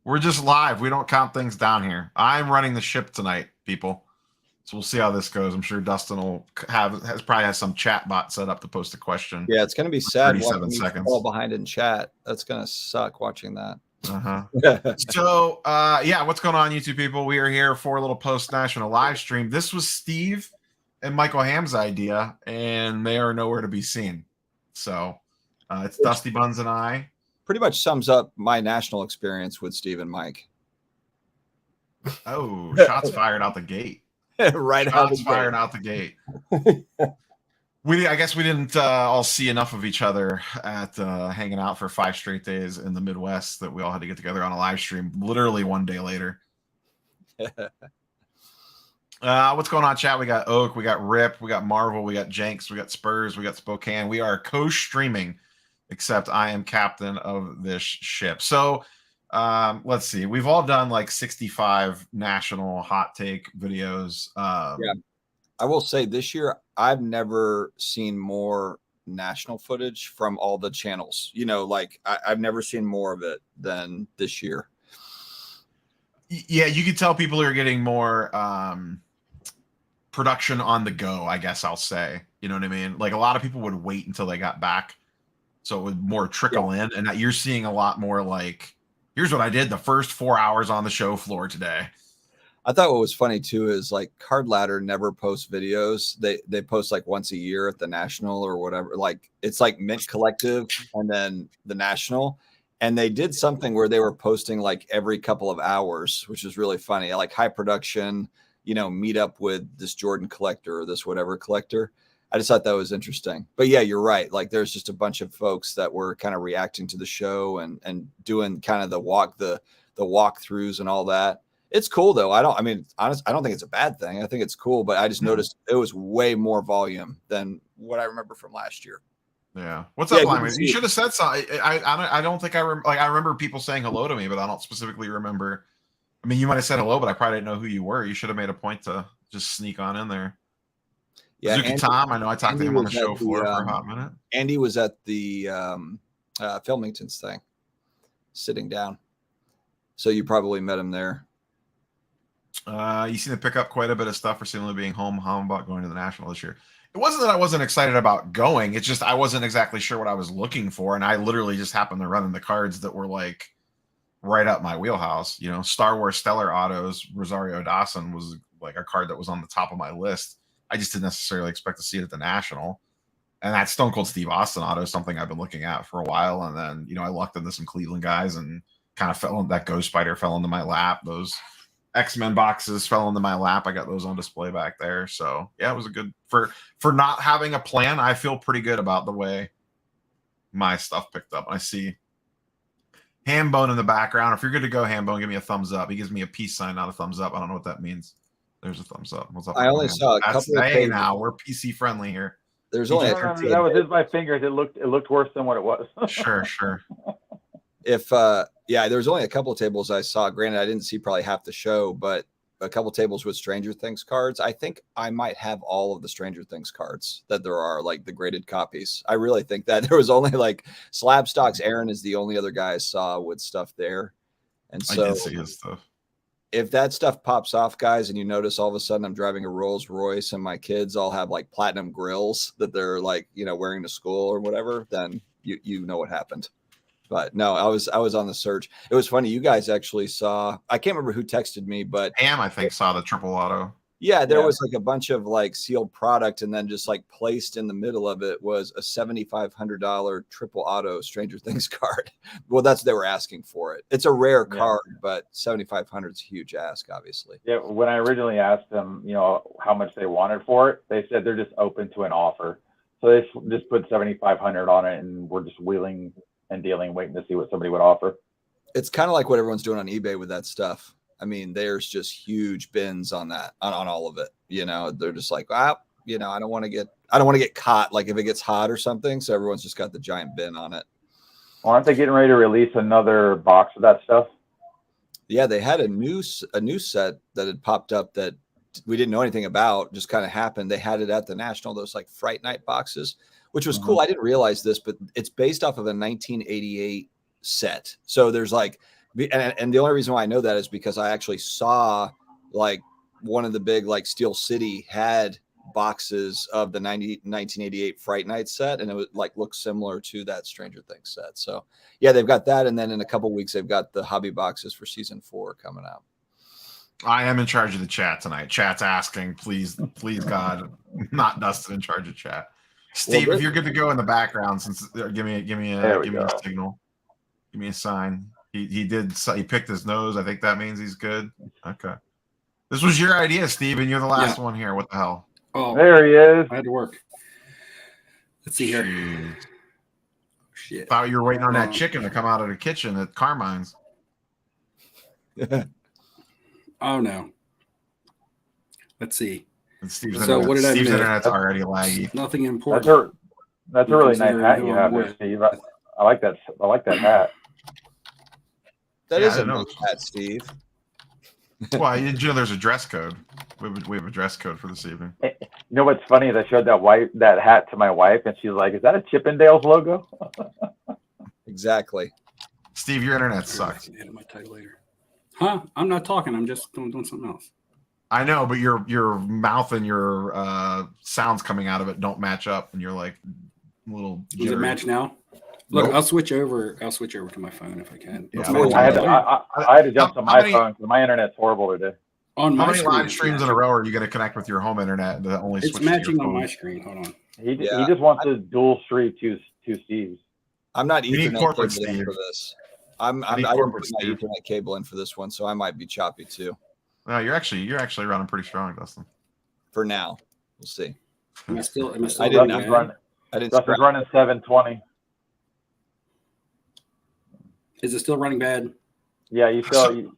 We're just live. We don't count things down here. I'm running the ship tonight, people. So we'll see how this goes. I'm sure Dustin will probably has some chat bot set up to post a question. Yeah, it's going to be sad 37 watching seconds. fall behind in chat. That's going to suck watching that. So, yeah, what's going on, YouTube people? We are here for a little post-national live stream. This was Steve and Michael Ham's idea, and they are nowhere to be seen. So, it's Dusty Buns and I. Pretty much sums up my national experience with Steve and Mike. Oh, shots fired out the gate. Right, shots fired out the gate. I guess we didn't all see enough of each other at hanging out for 5 straight days in the Midwest that we all had to get together on a live stream literally one day later. What's going on, chat? We got Oak, we got Rip, we got Marvel, we got Jenks, we got Spurs, we got Spokane. We are co-streaming, except I am captain of this ship. So let's see. We've all done like 65 national hot take videos. Yeah. I will say this year, I've never seen more national footage from all the channels. You know, like I've never seen more of it than this year. Yeah, you could tell people are getting more production on the go, I guess I'll say. You know what I mean? Like a lot of people would wait until they got back. So it would more trickle in. And you're seeing a lot more like, here's what I did the first 4 hours on the show floor today. I thought what was funny too is like Card Ladder never posts videos. They post like once a year at the National or whatever. Like it's like Mint Collective and then the National. And they did something where they were posting like every couple of hours, which is really funny. Like high production, you know, meet up with this Jordan collector or this whatever collector. I just thought that was interesting. But yeah, you're right. Like there's just a bunch of folks that were kind of reacting to the show and doing kind of the walkthroughs and all that. It's cool though. I don't think it's a bad thing. I think it's cool, but I just noticed it was way more volume than what I remember from last year. Yeah. What's up, Lyman? You should have said something. I don't think I remember people saying hello to me, but I don't specifically remember. I mean, you might have said hello, but I probably didn't know who you were. You should have made a point to just sneak on in there. Yeah, Zuki Tom. I know I talked to him on the show floor for a hot minute. Andy was at the Filmingtons thing, sitting down. So you probably met him there. You seem to pick up quite a bit of stuff for seemingly being home about going to the National this year. It wasn't that I wasn't excited about going. It's just I wasn't exactly sure what I was looking for. And I literally just happened to run in the cards that were like right up my wheelhouse. You know, Star Wars Stellar Autos, Rosario Dawson was like a card that was on the top of my list. I just didn't necessarily expect to see it at the National. And that Stone Cold Steve Austin auto is something I've been looking at for a while. And then, you know, I lucked into some Cleveland guys and kind of that Ghost Spider fell into my lap. Those X-Men boxes fell into my lap. I got those on display back there. So yeah, it was a good for not having a plan. I feel pretty good about the way my stuff picked up. I see Hambone in the background. If you're good to go, Hambone, give me a thumbs up. He gives me a peace sign, not a thumbs up. I don't know what that means. There's a thumbs up. What's up? I only saw a couple of pages. Now we're PC friendly here. There's only that was just my fingers. It looked worse than what it was. Sure. If there was only a couple of tables I saw. Granted, I didn't see probably half the show, but a couple of tables with Stranger Things cards. I think I might have all of the Stranger Things cards that there are, like the graded copies. I really think that there was only like Slab Stocks. Aaron is the only other guy I saw with stuff there, and so I did see his stuff. If that stuff pops off, guys, and you notice all of a sudden I'm driving a Rolls Royce and my kids all have like platinum grills that they're like, you know, wearing to school or whatever, then you know what happened. But no, I was on the search. It was funny. You guys actually saw, I can't remember who texted me, but Pam, I think, saw the triple auto. Yeah, there was like a bunch of like sealed product, and then just like placed in the middle of it was a $7,500 triple auto Stranger Things card. Well, that's they were asking for it. It's a rare card, but 7,500 is a huge ask, obviously. Yeah, when I originally asked them, you know, how much they wanted for it, they said they're just open to an offer. So they just put 7,500 on it, and we're just wheeling and dealing, waiting to see what somebody would offer. It's kind of like what everyone's doing on eBay with that stuff. I mean, there's just huge bins on that, on all of it. You know, they're just like, you know, I don't want to get caught. Like if it gets hot or something. So everyone's just got the giant bin on it. Well, aren't they getting ready to release another box of that stuff? Yeah, they had a new set that had popped up that we didn't know anything about. Just kind of happened. They had it at the National. Those like Fright Night boxes, which was cool. I didn't realize this, but it's based off of a 1988 set. So there's like And the only reason why I know that is because I actually saw like one of the big like Steel City had boxes of the 1988 Fright Night set, and it would like look similar to that Stranger Things set. So yeah, they've got that, and then in a couple weeks they've got the hobby boxes for season 4 coming out. I am in charge of the chat tonight. Chat's asking, please God, not Dustin in charge of chat. Steve, if you're good to go in the background, since give me a signal, give me a sign. He picked his nose. I think that means he's good. Okay, this was your idea, Steve, and you're the last one here. What the hell? Oh, there he is. I had to work. Let's see here. Jeez. Shit. Thought you were waiting on that chicken to come out of the kitchen at Carmine's. Oh no. Let's see. And Steve's internet's already laggy. Nothing important. That's a really nice hat you have there, Steve. I like that. I like that hat. That is a nice hat, Steve. Well, did you know there's a dress code? We have a dress code for this evening. You know what's funny is I showed that hat to my wife, and she's like, "Is that a Chippendales logo?" Exactly. Steve, your internet sucks. Edit my title later. Huh? I'm not talking. I'm just doing something else. I know, but your mouth and your sounds coming out of it don't match up, and you're like a little. Does it match now? Look, nope. I'll switch over to my phone if I can. Yeah, I had to jump to my phone because my internet's horrible today. On my How many screen, live streams in a row are you going to connect with your home internet that only it's switch matching to your on phone? my screen? Hold on. He just wants to dual stream two Steves. I'm not Ethernet corporate cable in for this. I didn't put my Ethernet cable in for this one, so I might be choppy too. No, you're actually running pretty strong, Dustin. For now, we'll see. Am I still I didn't run. Dustin's running 720. Is it still running bad? Yeah, you still.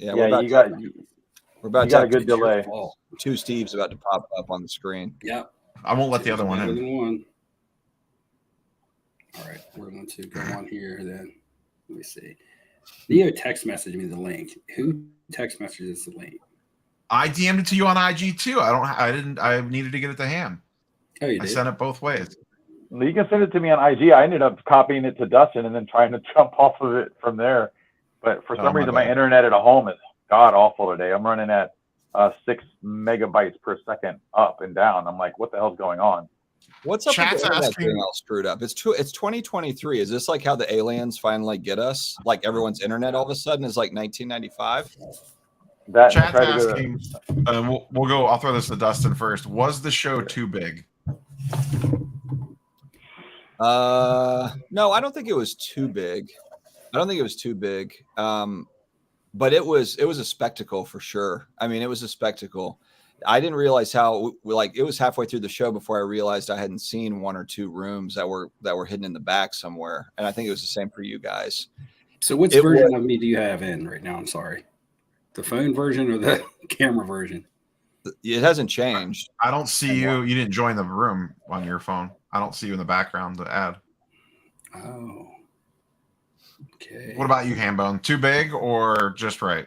We're about to got have a good delay. 2 Steves about to pop up on the screen. Yeah. I won't let the other one in. All right, we're going to go on here then. Let me see. Neo text messaged me the link. Who text messages the link? I DM'd it to you on IG too. I needed to get it to Ham. Oh, you did? I sent it both ways. You can send it to me on IG. I ended up copying it to Dustin and then trying to jump off of it from there. But for some reason, my internet at home is god awful today. I'm running at 6 megabytes per second up and down. I'm like, what the hell's going on? What's up with the internet being all screwed up? It's 2023. Is this like how the aliens finally get us? Like everyone's internet all of a sudden is like 1995? Chat's asking, we'll go. I'll throw this to Dustin first. Was the show too big? No, I don't think it was too big. But it was a spectacle for sure. I mean, it was a spectacle. I didn't realize how it was halfway through the show before I realized I hadn't seen 1 or 2 rooms that were hidden in the back somewhere. And I think it was the same for you guys. So which version of me do you have in right now? I'm sorry. The phone version or the camera version? It hasn't changed. I don't see you. You didn't join the room on your phone. I don't see you in the background to add. Oh. Okay. What about you, Hambone? Too big or just right?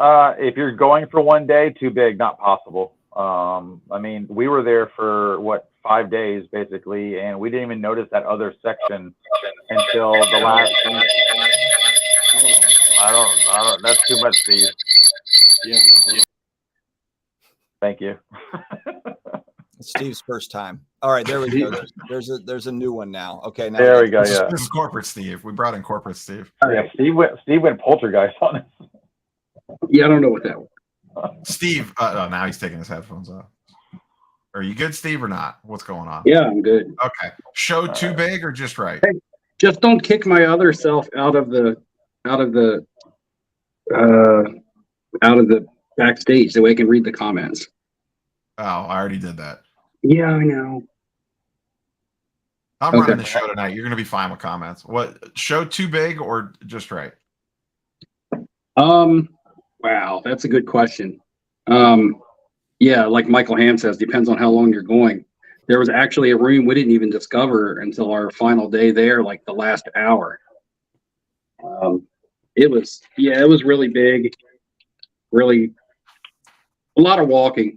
If you're going for one day, too big, not possible. I mean, we were there for 5 days basically, and we didn't even notice that other section until the last. I don't. That's too much, Steve. Yeah. Thank you. It's Steve's first time. All right, there we go. There's a new one now. Okay, now there we go. Yeah, this is corporate Steve. We brought in corporate Steve. Yeah, Steve went poltergeist on us. Yeah, I don't know what that was. Steve, now he's taking his headphones off. Are you good, Steve, or not? What's going on? Yeah, I'm good. Okay. Show too big or just right? Hey, just don't kick my other self out of the backstage so I can read the comments. Oh, I already did that. Yeah, I know. I'm running the show tonight. You're going to be fine with comments. What, show too big or just right? Wow, that's a good question. Yeah, like Michael Ham says, depends on how long you're going. There was actually a room we didn't even discover until our final day there, like the last hour. It was really big, really a lot of walking.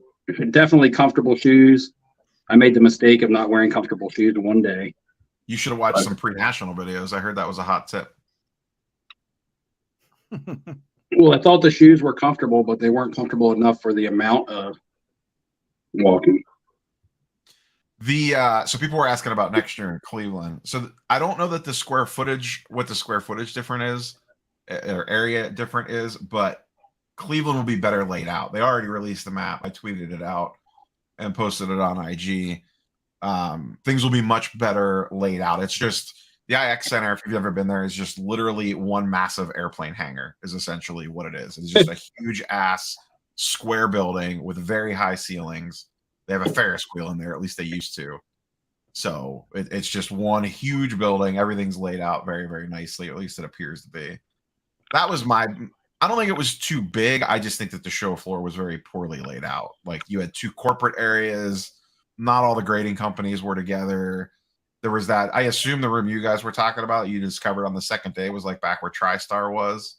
Definitely comfortable shoes. I made the mistake of not wearing comfortable shoes one day. You should have watched some pre-national videos. I heard that was a hot tip. Well, I thought the shoes were comfortable, but they weren't comfortable enough for the amount of walking. So people were asking about next year in Cleveland. So I don't know that what the square footage different is, or area different is, but Cleveland will be better laid out. They already released the map. I tweeted it out and posted it on IG. Things will be much better laid out. It's just the IX Center, if you've ever been there, is just literally one massive airplane hangar, is essentially what it is. It's just a huge ass square building with very high ceilings. They have a Ferris wheel in there, at least they used to. So it's just one huge building. Everything's laid out very, very nicely, or at least it appears to be. That was I don't think it was too big. I just think that the show floor was very poorly laid out. Like, you had 2 corporate areas. Not all the grading companies were together. There was that. I assume the room you guys were talking about, you discovered on the second day, was like back where TriStar was.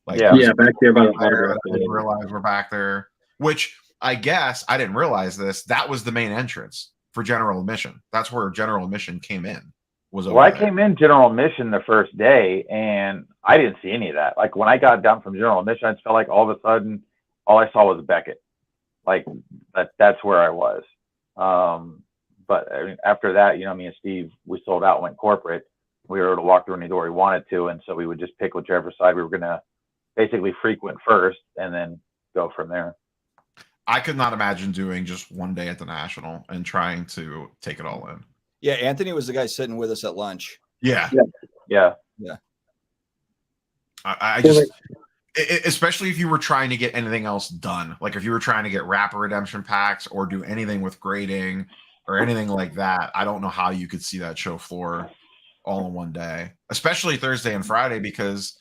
Like, Yeah, back there by the autograph. I didn't realize we're back there. Which, I guess I didn't realize this. That was the main entrance for general admission. That's where general admission came in. Well, I came in general admission the first day, and I didn't see any of that. Like, when I got down from general admission, I just felt like all of a sudden, all I saw was Beckett. Like, that's where I was. But I mean, after that, you know, me and Steve, we sold out, went corporate. We were able to walk through any door we wanted to, and so we would just pick whichever side we were going to basically frequent first, and then go from there. I could not imagine doing just one day at the National and trying to take it all in. Yeah, Anthony was the guy sitting with us at lunch. Yeah. I just, especially if you were trying to get anything else done, like if you were trying to get Rapper Redemption packs or do anything with grading or anything like that, I don't know how you could see that show floor all in one day, especially Thursday and Friday, because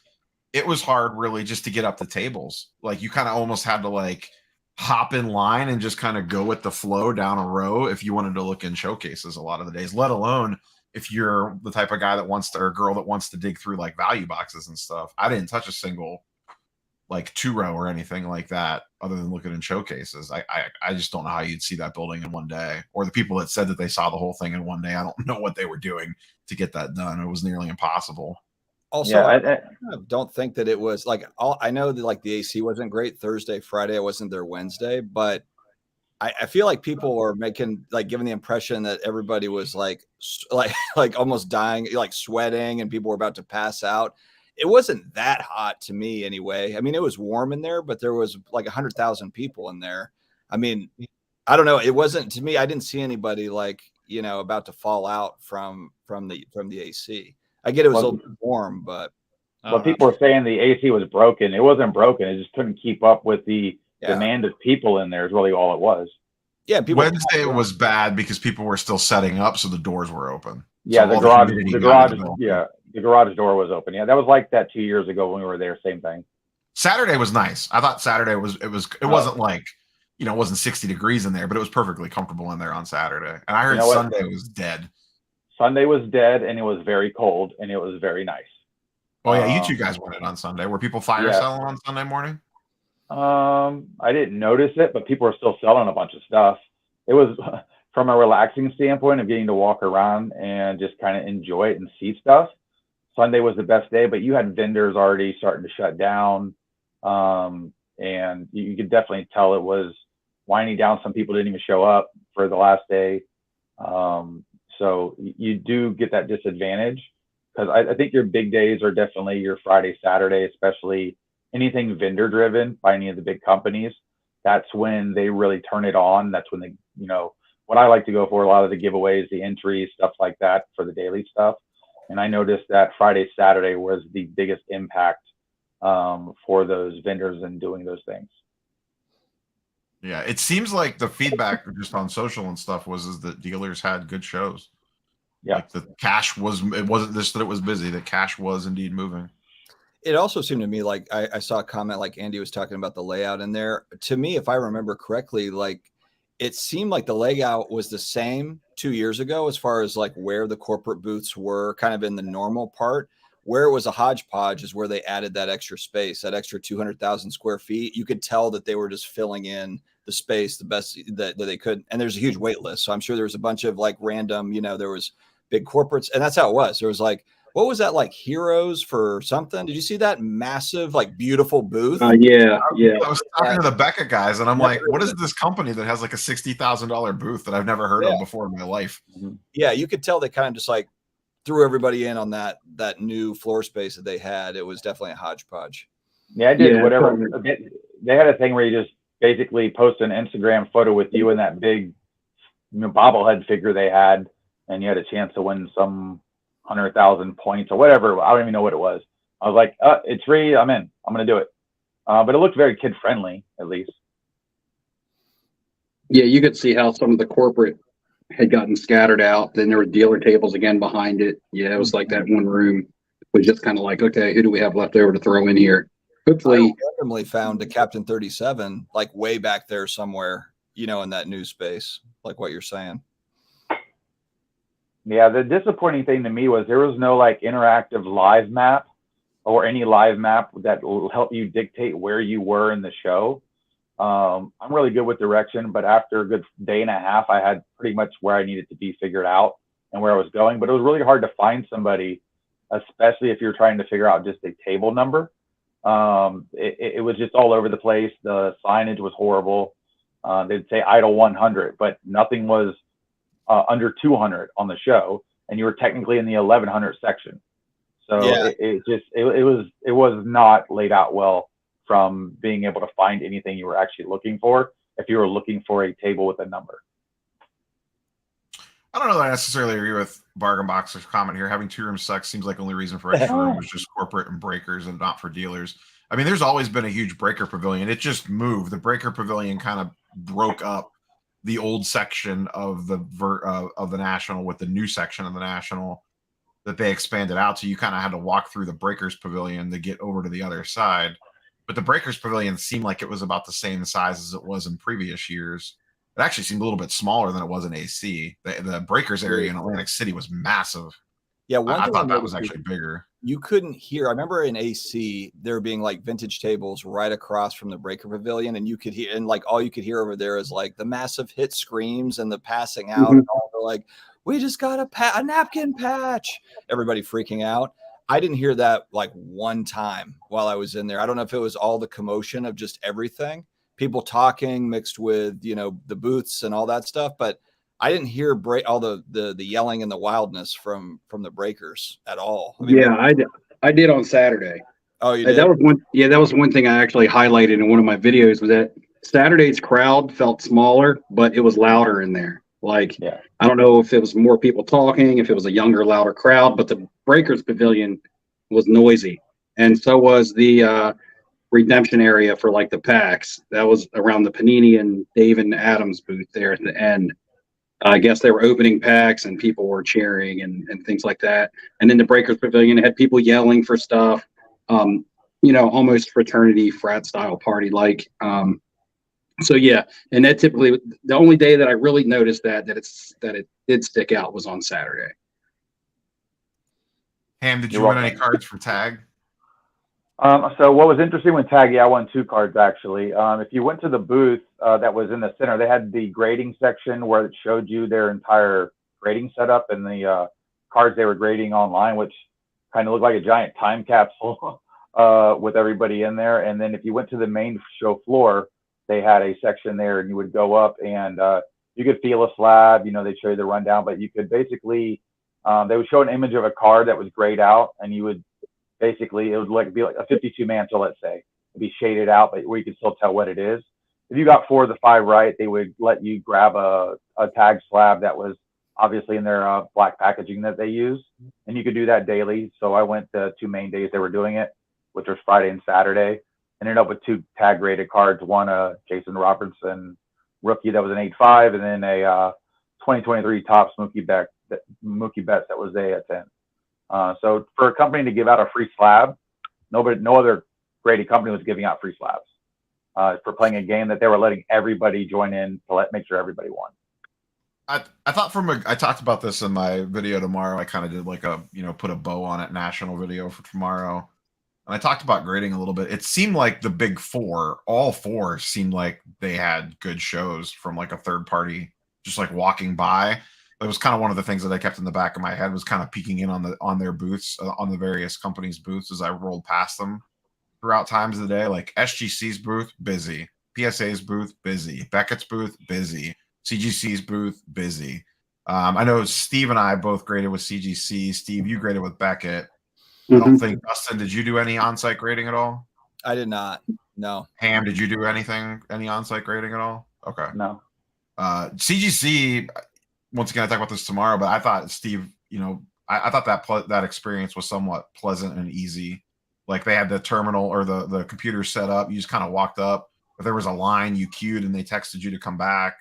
it was hard really just to get up the tables. Like, you kind of almost had to like hop in line and just kind of go with the flow down a row if you wanted to look in showcases a lot of the days, let alone if you're the type of guy that wants to, or girl that wants to dig through like value boxes and stuff. I didn't touch a single like 2-row or anything like that other than looking in showcases. I just don't know how you'd see that building in one day, or the people that said that they saw the whole thing in one day. I don't know what they were doing to get that done. It was nearly impossible. Also, I don't think that it was like, I know that like the AC wasn't great Thursday, Friday. I wasn't there Wednesday, but I feel like people were making, like, giving the impression that everybody was like almost dying, like sweating, and people were about to pass out. It wasn't that hot to me anyway. I mean, it was warm in there, but there was like 100,000 people in there. I mean, I don't know. It wasn't, to me, I didn't see anybody like, you know, about to fall out from the AC. I get it was a little bit warm, but people were saying the AC was broken. It wasn't broken. It just couldn't keep up with the demand of people in there is really all it was. Yeah, Wednesday was bad because people were still setting up, so the doors were open. Yeah, so the garage door was open. Yeah, that was like that 2 years ago when we were there. Same thing. Saturday was nice. I thought Saturday it wasn't like, you know, it wasn't 60 degrees in there, but it was perfectly comfortable in there on Saturday. And I heard Sunday was dead. Sunday was dead, and it was very cold, and it was very nice. Oh yeah, you two guys went in on Sunday. Were people fire selling on Sunday morning? I didn't notice it, but people were still selling a bunch of stuff. It was from a relaxing standpoint of getting to walk around and just kind of enjoy it and see stuff. Sunday was the best day, but you had vendors already starting to shut down. And you could definitely tell it was winding down. Some people didn't even show up for the last day. So you do get that disadvantage, because I think your big days are definitely your Friday, Saturday, especially anything vendor driven by any of the big companies. That's when they really turn it on. That's when they, you know, what I like to go for, a lot of the giveaways, the entries, stuff like that for the daily stuff. And I noticed that Friday, Saturday was the biggest impact for those vendors and doing those things. Yeah, it seems like the feedback just on social and stuff is that dealers had good shows. Yeah, like the cash it wasn't just that it was busy, the cash was indeed moving. It also seemed to me like I saw a comment like Andy was talking about the layout in there. To me, if I remember correctly, like it seemed like the layout was the same 2 years ago as far as like where the corporate booths were kind of in the normal part. Where it was a hodgepodge is where they added that extra space, that extra 200,000 square feet. You could tell that they were just filling in the space the best that they could. And there's a huge wait list. So I'm sure there was a bunch of like random, you know, there was big corporates, and that's how it was. There was like what was that, like Heroes for something? Did you see that massive, like beautiful booth? Yeah. I was talking to the Beckett guys, and I'm like, what is this company that has like a $60,000 booth that I've never heard of before in my life? Yeah, you could tell they kind of just like threw everybody in on that new floor space that they had. It was definitely a hodgepodge. Yeah, I did whatever. They had a thing where you just basically post an Instagram photo with you and that big bobblehead figure they had, and you had a chance to win some 100,000 points or whatever. I don't even know what it was. I was like, it's free. I'm in. I'm going to do it. But it looked very kid friendly, at least. Yeah, you could see how some of the corporate had gotten scattered out. Then there were dealer tables again behind it. Yeah, it was like that one room was just kind of like, okay, who do we have left over to throw in here? Hopefully, I randomly found a Captain 37 like way back there somewhere, in that new space, like what you're saying. Yeah, the disappointing thing to me was there was no like interactive live map or any live map that will help you dictate where you were in the show. I'm really good with direction, but after a good day and a half, I had pretty much where I needed to be figured out and where I was going. But it was really hard to find somebody, especially if you're trying to figure out just a table number. It was just all over the place. The signage was horrible. They'd say idle 100, but nothing was under 200 on the show, and you were technically in the 1100 section. So yeah. it was not laid out well from being able to find anything you were actually looking for if you were looking for a table with a number. I don't know that I necessarily agree with Bargain Boxer's comment here. Having two rooms sucks seems like only reason for extra room was just corporate and breakers and not for dealers. I mean, there's always been a huge breaker pavilion. It just moved. The breaker pavilion kind of broke up the old section of the National with the new section of the National that they expanded out. So you kind of had to walk through the breakers pavilion to get over to the other side. But the breakers pavilion seemed like it was about the same size as it was in previous years. It actually seemed a little bit smaller than it was in AC. The breakers area in Atlantic City was massive. Yeah, I thought that was actually bigger. You couldn't hear. I remember in AC there being like vintage tables right across from the breaker pavilion, and you could hear, and like all you could hear over there is like the massive hit screams and the passing out, and all the like, we just got a napkin patch. Everybody freaking out. I didn't hear that like one time while I was in there. I don't know if it was all the commotion of just everything, people talking mixed with, the booths and all that stuff. But I didn't hear all the yelling and the wildness from the breakers at all. I mean, I did on Saturday. Oh, you did? That was one thing I actually highlighted in one of my videos was that Saturday's crowd felt smaller, but it was louder in there. Like, I don't know if it was more people talking, if it was a younger, louder crowd, but the Breakers Pavilion was noisy. And so was the redemption area for like the packs. That was around the Panini and Dave and Adams booth there at the end. I guess they were opening packs and people were cheering and things like that. And then the Breakers Pavilion had people yelling for stuff, almost fraternity frat style party like. So yeah, and that typically the only day that I really noticed that it did stick out was on Saturday. Ham, did you win any cards for Tag? So what was interesting with Tag, I won 2 cards actually. If you went to the booth that was in the center, they had the grading section where it showed you their entire grading setup and the cards they were grading online, which kind of looked like a giant time capsule with everybody in there. And then if you went to the main show floor, they had a section there and you would go up and you could feel a slab, they'd show you the rundown, but you could basically, they would show an image of a card that was grayed out and you would basically, it would be like a 52 mantle, let's say. It'd be shaded out, but where you could still tell what it is. If you got 4 of the 5 right, they would let you grab a tag slab that was obviously in their black packaging that they use. And you could do that daily. So I went the 2 main days they were doing it, which was Friday and Saturday. Ended up with 2 tag graded cards, one a Jason Robertson rookie that was an 8.5, and then a 2023 Topps Mookie Betts that was a 10. So for a company to give out a free slab, no other graded company was giving out free slabs for playing a game that they were letting everybody join in to make sure everybody won. I thought I talked about this in my video tomorrow. I kind of did like put a bow on it, national video for tomorrow. And I talked about grading a little bit. It seemed like the big 4, all 4 seemed like they had good shows from like a third party, just like walking by. it was kind of one of the things that I kept in the back of my head, was kind of peeking in on their booths, on the various companies' booths as I rolled past them throughout times of the day. Like SGC's booth, busy. PSA's booth, busy. Beckett's booth, busy. CGC's booth, busy. I know Steve and I both graded with CGC. Steve, you graded with Beckett. I don't think, Dustin, did you do any on-site grading at all? I did not. No. Ham, did you do any on-site grading at all? Okay. No. CGC, once again, I talk about this tomorrow, but I thought, Steve, I thought that experience was somewhat pleasant and easy. Like, they had the terminal or the computer set up. You just kind of walked up. If there was a line, you queued and they texted you to come back.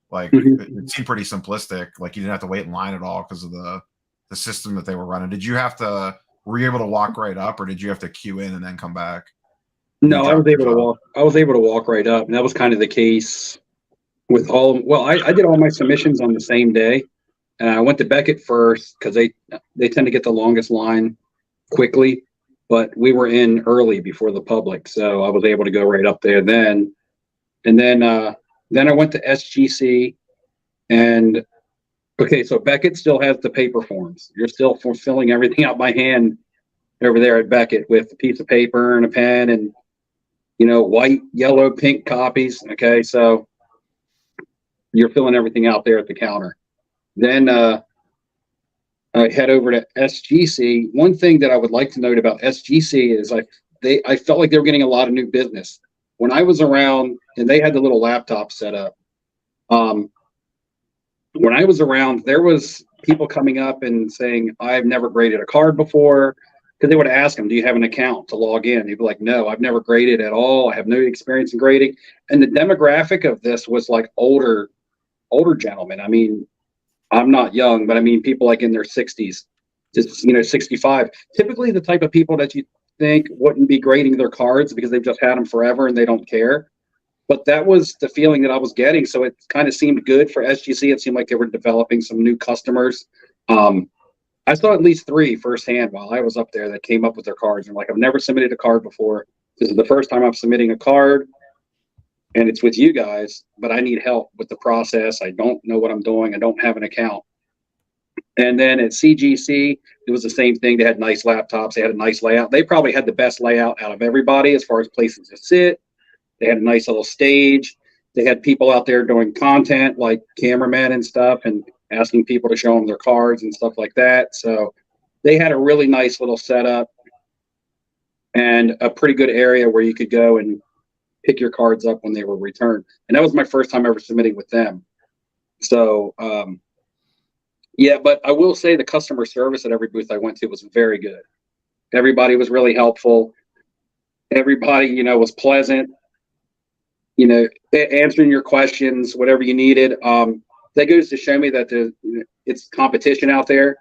Like, it seemed pretty simplistic. Like, you didn't have to wait in line at all because of the system that they were running. Were you able to walk right up, or did you have to queue in and then come back? No, I was able to walk. I was able to walk right up, and that was kind of the case with all. Well, I did all my submissions on the same day, and I went to Beckett first because they tend to get the longest line quickly, but we were in early before the public, so I was able to go right up there then, and then I went to SGC, and okay, so Beckett still has the paper forms. You're still filling everything out by hand over there at Beckett with a piece of paper and a pen and, white, yellow, pink copies. Okay, so you're filling everything out there at the counter. Then I head over to SGC. One thing that I would like to note about SGC is I felt like they were getting a lot of new business. When I was around, and they had the little laptop set up, when I was around, there was people coming up and saying, I've never graded a card before, because they would ask them, do you have an account to log in? They'd be like, no, I've never graded at all. I have no experience in grading. And the demographic of this was like older gentlemen. I mean, I'm not young, but I mean, people like in their 60s, just, 65. Typically the type of people that you think wouldn't be grading their cards because they've just had them forever and they don't care. But that was the feeling that I was getting. So it kind of seemed good for SGC. It seemed like they were developing some new customers. I saw at least 3 firsthand while I was up there that came up with their cards. And like, I've never submitted a card before. This is the first time I'm submitting a card, and it's with you guys, but I need help with the process. I don't know what I'm doing. I don't have an account. And then at CGC, it was the same thing. They had nice laptops. They had a nice layout. They probably had the best layout out of everybody as far as places to sit. They had a nice little stage. They had people out there doing content like cameramen and stuff and asking people to show them their cards and stuff like that. So they had a really nice little setup and a pretty good area where you could go and pick your cards up when they were returned. And that was my first time ever submitting with them. So, yeah, but I will say the customer service at every booth I went to was very good. Everybody was really helpful. Everybody, was pleasant. Answering your questions, whatever you needed. That goes to show me that it's competition out there.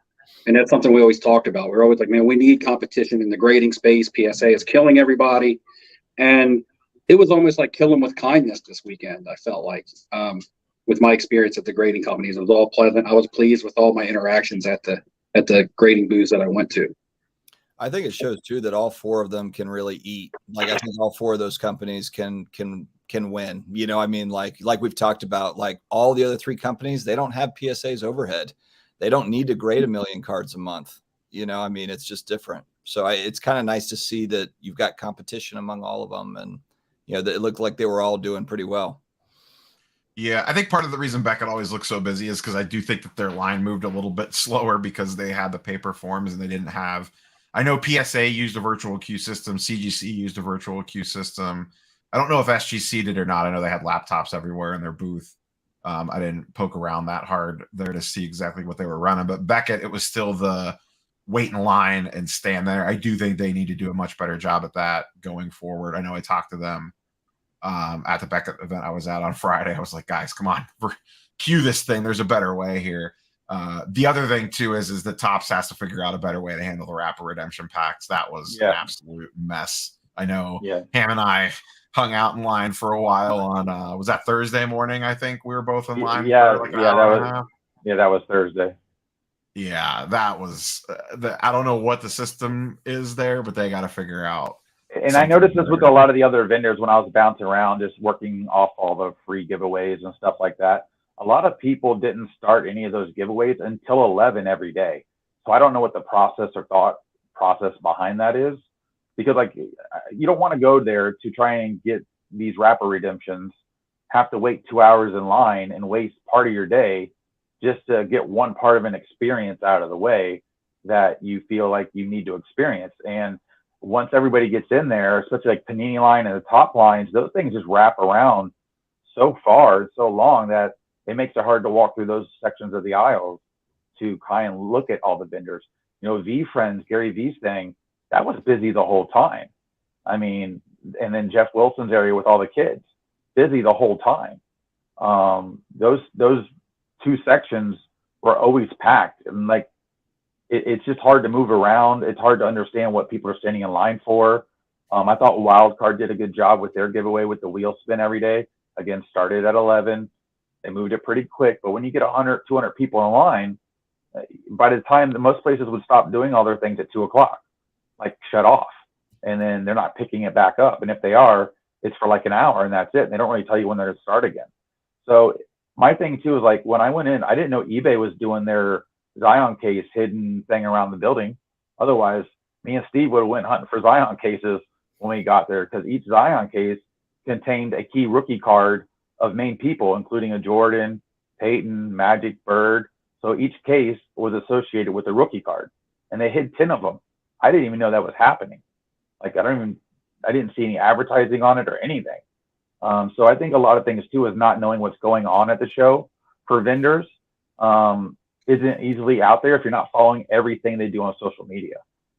And that's something we always talked about. We're always like, man, we need competition in the grading space. PSA is killing everybody. And it was almost like killing with kindness this weekend, I felt like, with my experience at the grading companies. It was all pleasant. I was pleased with all my interactions at the grading booths that I went to. I think it shows too that all 4 of them can really eat. Like, I think all 4 of those companies can win. I mean, like we've talked about, like all the other 3 companies, they don't have PSA's overhead. They don't need to grade 1 million cards a month. I mean, it's just different. So it's kind of nice to see that you've got competition among all of them, and that it looked like they were all doing pretty well. Yeah, I think part of the reason Beckett always looks so busy is because I do think that their line moved a little bit slower because they had the paper forms and they didn't have. I know PSA used a virtual queue system. CGC used a virtual queue system. I don't know if SGC did or not. I know they had laptops everywhere in their booth. I didn't poke around that hard there to see exactly what they were running. But Beckett, it was still the wait in line and stand there. I do think they need to do a much better job at that going forward. I know I talked to them at the Beckett event I was at on Friday. I was like, guys, come on, queue this thing. There's a better way here. The other thing too is that Topps has to figure out a better way to handle the Rapper Redemption packs. That was an absolute mess. I know Ham and I hung out in line for a while on was that Thursday morning? I think we were both in line. That was Thursday. Yeah, that was I don't know what the system is there, but they got to figure out. And I noticed this with a lot of the other vendors when I was bouncing around, just working off all the free giveaways and stuff like that. a lot of people didn't start any of those giveaways until 11 every day. So I don't know what the process or thought process behind that is, because like you don't want to go there to try and get these wrapper redemptions, have to wait 2 hours in line and waste part of your day just to get one part of an experience out of the way that you feel like you need to experience. And once everybody gets in there, especially like Panini line and the top lines, those things just wrap around so far, so long, that it makes it hard to walk through those sections of the aisles to kind of look at all the vendors. You know, V Friends, Gary V's thing, that was busy the whole time. I mean, and then Jeff Wilson's area with all the kids, busy the whole time. Those two sections were always packed, and like it's just hard to move around. It's hard to understand what people are standing in line for. I thought Wildcard did a good job with their giveaway with the wheel spin every day. Again, started at 11. They moved it pretty quick, but when you get 100, 200 people in line, by the time most places would stop doing all their things at 2 o'clock, like shut off, and then they're not picking it back up. And if they are, it's for like an hour and that's it. And they don't really tell you when they're going to start again. So my thing too is like when I went in, I didn't know eBay was doing their Zion case hidden thing around the building. Otherwise, me and Steve would have went hunting for Zion cases when we got there, because each Zion case contained a key rookie card of main people, including a Jordan, Peyton, Magic, Bird. So each case was associated with a rookie card, and they hid 10 of them. I didn't even know that was happening. Like I didn't see any advertising on it or anything. So I think a lot of things too is not knowing what's going on at the show for vendors. Isn't easily out there if you're not following everything they do on social media.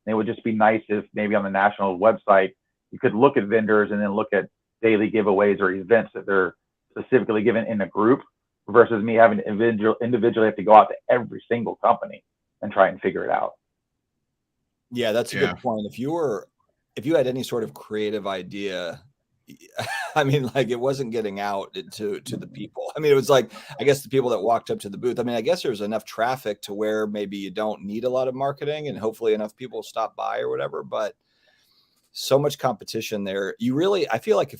And it would just be nice if maybe on the national website, you could look at vendors and then look at daily giveaways or events that they're specifically given in a group, versus me having to individually have to go out to every single company and try and figure it out. Yeah, that's a good point. If you had any sort of creative idea, I mean, like it wasn't getting out to the people. I mean, it was like, I guess the people that walked up to the booth, I mean, I guess there's enough traffic to where maybe you don't need a lot of marketing and hopefully enough people stop by or whatever, but so much competition there. I feel like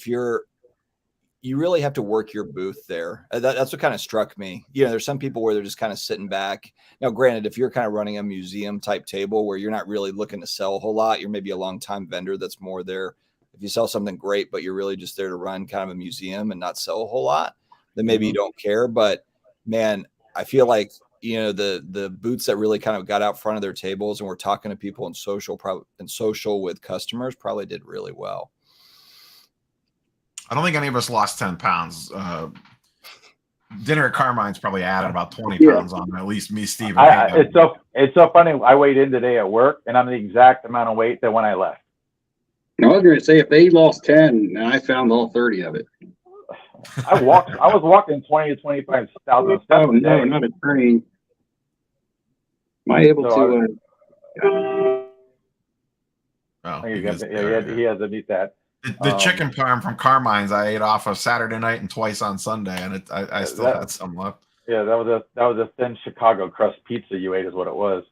you really have to work your booth there. That's what kind of struck me. You know, there's some people where they're just kind of sitting back. Now, granted, if you're kind of running a museum type table where you're not really looking to sell a whole lot, you're maybe a long time vendor that's more there. If you sell something great, but you're really just there to run kind of a museum and not sell a whole lot, then maybe you don't care. But man, I feel like, you know, the booths that really kind of got out front of their tables and were talking to people in social with customers probably did really well. I don't think any of us lost 10 pounds. Dinner at Carmine's probably added about 20 pounds on, at least me, Steve. It's so funny. I weighed in today at work, and I'm the exact amount of weight that when I left. I was going to say, if they lost 10, I found all 30 of it. I was walking 20 to 25,000 steps. Oh, no, not a train. Am I able to? He has to meet that. The chicken parm from Carmine's I ate off of Saturday night and twice on Sunday, and I still had some left. Yeah, that was a thin Chicago crust pizza you ate, is what it was.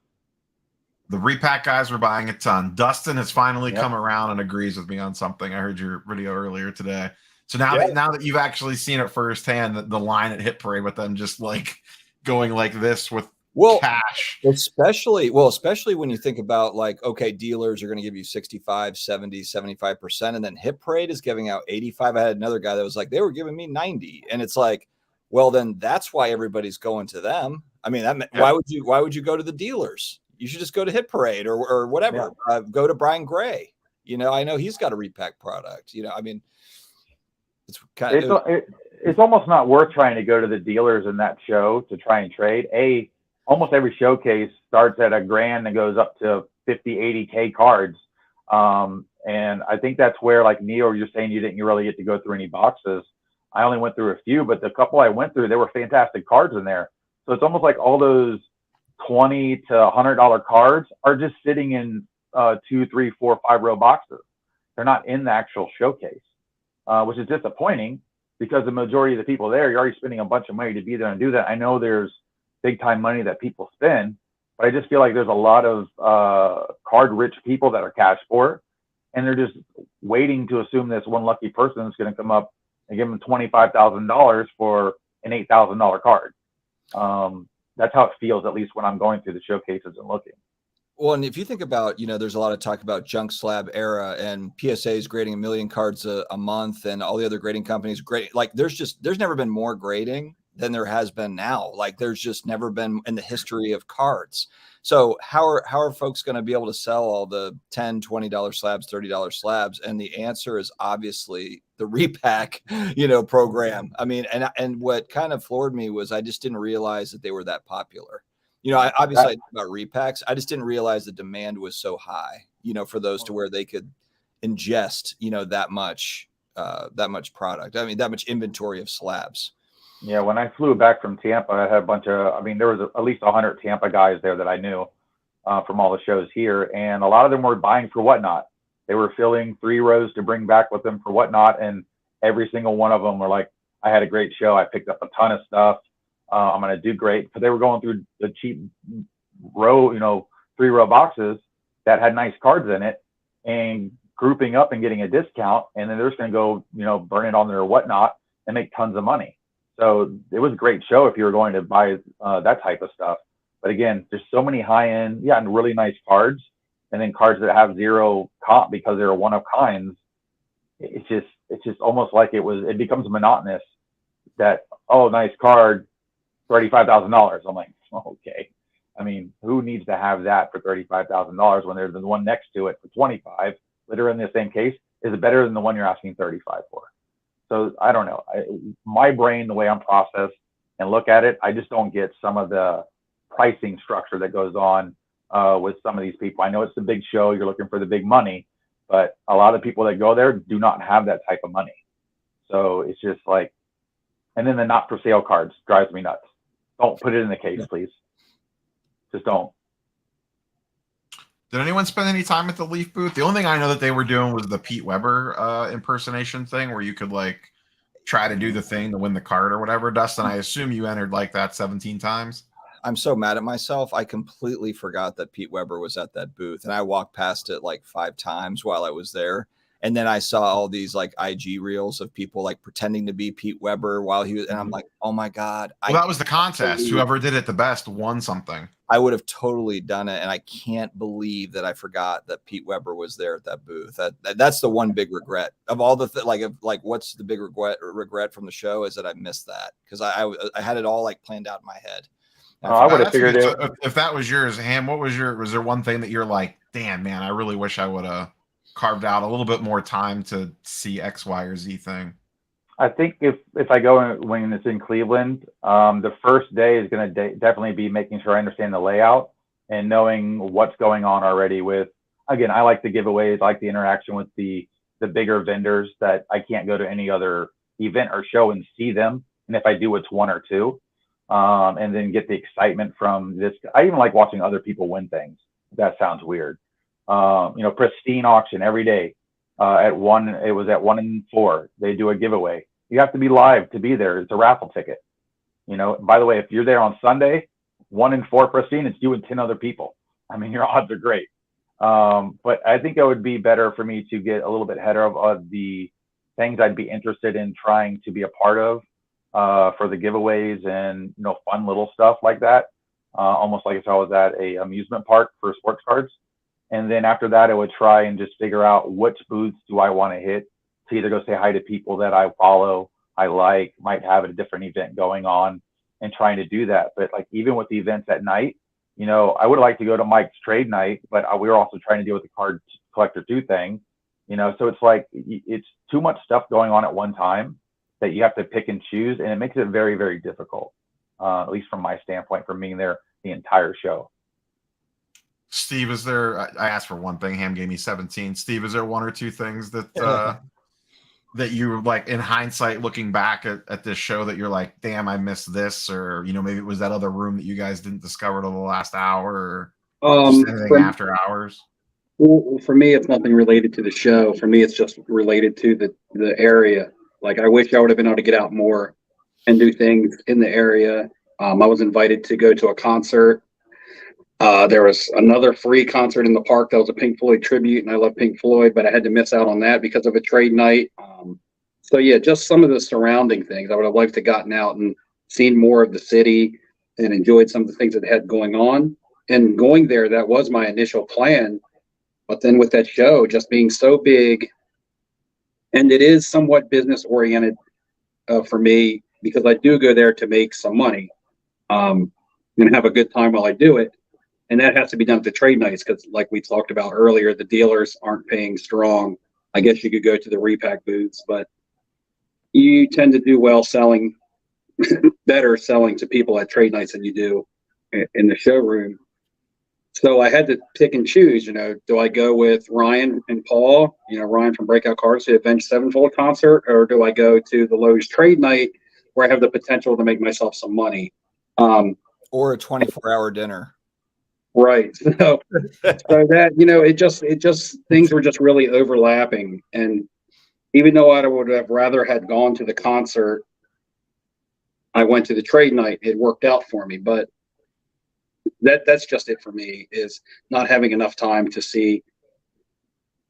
The Repack guys were buying a ton. Dustin has finally come around and agrees with me on something. I heard your video earlier today. So now that you've actually seen it firsthand, the line at Hit Parade with them just like going like this with cash. Especially when you think about like, okay, dealers are going to give you 65, 70, 75%. And then Hit Parade is giving out 85. I had another guy that was like, they were giving me 90. And it's like, well, then that's why everybody's going to them. I mean, why would you go to the dealers? You should just go to Hit Parade or whatever. Yeah. Go to Brian Gray. You know, I know he's got a Repack product. You know, I mean, it's almost not worth trying to go to the dealers in that show to try and trade. Almost every showcase starts at $1,000 and goes up to 50, 80K cards. And I think that's where, like Neil, you're saying you didn't really get to go through any boxes. I only went through a few, but the couple I went through, there were fantastic cards in there. So it's almost like all those $20 to $100 cards are just sitting in 2, 3, 4, 5 row boxes. They're not in the actual showcase, which is disappointing because the majority of the people there, you're already spending a bunch of money to be there and do that. I know there's big time money that people spend, but I just feel like there's a lot of card rich people that are cash poor, and they're just waiting to assume this one lucky person is going to come up and give them $25,000 for an $8,000 card. That's how it feels, at least when I'm going through the showcases and looking. Well, and if you think about, there's a lot of talk about junk slab era, and PSA is grading 1 million cards a month, and all the other grading companies grade. Like there's never been more grading than there has been now. Like there's just never been in the history of cards. So how are folks going to be able to sell all the $10, $20 slabs, $30 slabs? And the answer is obviously the Repack, program. I mean, and what kind of floored me was I just didn't realize that they were that popular. I obviously I know about repacks. I just didn't realize the demand was so high, for those to where they could ingest, that much product. I mean, that much inventory of slabs. Yeah. When I flew back from Tampa, I had a bunch of, there was at least 100 Tampa guys there that I knew from all the shows here. And a lot of them were buying for Whatnot. They were filling 3 rows to bring back with them for Whatnot. And every single one of them were like, I had a great show. I picked up a ton of stuff. I'm going to do great, because they were going through the cheap row, 3-row boxes that had nice cards in it, and grouping up and getting a discount. And then they're just going to go, burn it on their Whatnot and make tons of money. So it was a great show if you were going to buy that type of stuff. But again, there's so many high-end, and really nice cards, and then cards that have zero comp because they're one of kinds. It's just almost like it becomes monotonous that, oh, nice card, $35,000. I'm like, okay. Who needs to have that for $35,000 when there's the one next to it for 25, that are in the same case? Is it better than the one you're asking 35 for? So I don't know. My brain, the way I'm processed and look at it, I just don't get some of the pricing structure that goes on with some of these people. I know it's a big show. You're looking for the big money, but a lot of people that go there do not have that type of money. So it's just like, and then the not for sale cards drives me nuts. Don't put it in the case, please. Just don't. Did anyone spend any time at the Leaf booth? The only thing I know that they were doing was the Pete Weber impersonation thing, where you could try to do the thing to win the card or whatever. Dustin, I assume you entered that 17 times. I'm so mad at myself. I completely forgot that Pete Weber was at that booth, and I walked past it 5 times while I was there. And then I saw all these IG reels of people pretending to be Pete Weber while he was, and I'm like, oh my God. Well, that was the contest. Whoever did it the best won something. I would have totally done it. And I can't believe that I forgot that Pete Weber was there at that booth. That's the one big regret of all the, what's the big regret from the show is that I missed that. Cause I had it all planned out in my head. I would have figured it. If that was yours, Ham, was there one thing that you're like, damn, man, I really wish I would have carved out a little bit more time to see X, Y, or Z thing? I think if I go when it's in Cleveland, the first day is going to definitely be making sure I understand the layout and knowing what's going on already with, again, I like the giveaways, I like the interaction with the bigger vendors that I can't go to any other event or show and see them. And if I do, it's 1 or 2. And then get the excitement from this. I even like watching other people win things. That sounds weird. Pristine auction every day. At 1, it was at 1 and 4. They do a giveaway. You have to be live to be there. It's a raffle ticket. By the way, if you're there on Sunday, 1 and 4 Pristine, it's you and 10 other people. Your odds are great. But I think it would be better for me to get a little bit ahead of the things I'd be interested in trying to be a part of for the giveaways and fun little stuff like that. Almost like if I was at a amusement park for sports cards. And then after that, I would try and just figure out which booths do I want to hit to either go say hi to people that I follow, I might have a different event going on, and trying to do that. But even with the events at night, I would like to go to Mike's trade night, but we were also trying to deal with the card collector 2 thing, so it's it's too much stuff going on at one time that you have to pick and choose. And it makes it very, very difficult, at least from my standpoint, from being there the entire show. Steve, is there? I asked for one thing. Ham gave me 17. Steve, is there 1 or 2 things that that you in hindsight, looking back at this show, that you're like, damn, I missed this, or maybe it was that other room that you guys didn't discover till the last hour, or just anything after hours? Well, for me, it's nothing related to the show. For me, it's just related to the area. I wish I would have been able to get out more and do things in the area. I was invited to go to a concert. There was another free concert in the park that was a Pink Floyd tribute, and I love Pink Floyd, but I had to miss out on that because of a trade night. So yeah, just some of the surrounding things. I would have liked to gotten out and seen more of the city and enjoyed some of the things that had going on. And going there, that was my initial plan. But then with that show just being so big, and it is somewhat business oriented for me, because I do go there to make some money and have a good time while I do it. And that has to be done at the trade nights because, like we talked about earlier, the dealers aren't paying strong. I guess you could go to the Repack booths, but you tend to do well selling, better selling to people at trade nights than you do in the showroom. So I had to pick and choose, do I go with Ryan and Paul, Ryan from Breakout Cards to the Avenged Sevenfold concert, or do I go to the Lowe's trade night where I have the potential to make myself some money? Or a 24-hour dinner. Right. So that, it just things were just really overlapping. And even though I would have rather had gone to the concert, I went to the trade night. It worked out for me. But that's just it for me, is not having enough time to see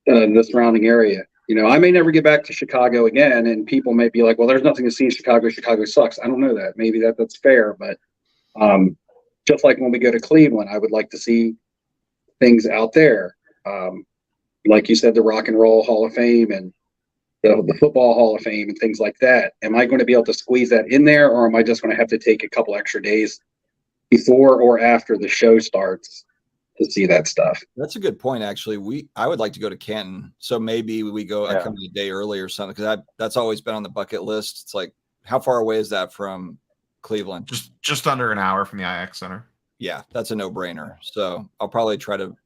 the surrounding area. I may never get back to Chicago again, and people may be like, well, there's nothing to see in Chicago. Chicago sucks. I don't know that. Maybe that's fair. But just like when we go to Cleveland, I would like to see things out there. Like you said, the Rock and Roll Hall of Fame and the Football Hall of Fame and things like that. Am I going to be able to squeeze that in there, or am I just going to have to take a couple extra days before or after the show starts to see that stuff? That's a good point, actually. I would like to go to Canton, so maybe we go. I come a day early or something, because that's always been on the bucket list. It's like, how far away is that from Cleveland? Just under an hour from the IX Center. Yeah, that's a no-brainer. So I'll probably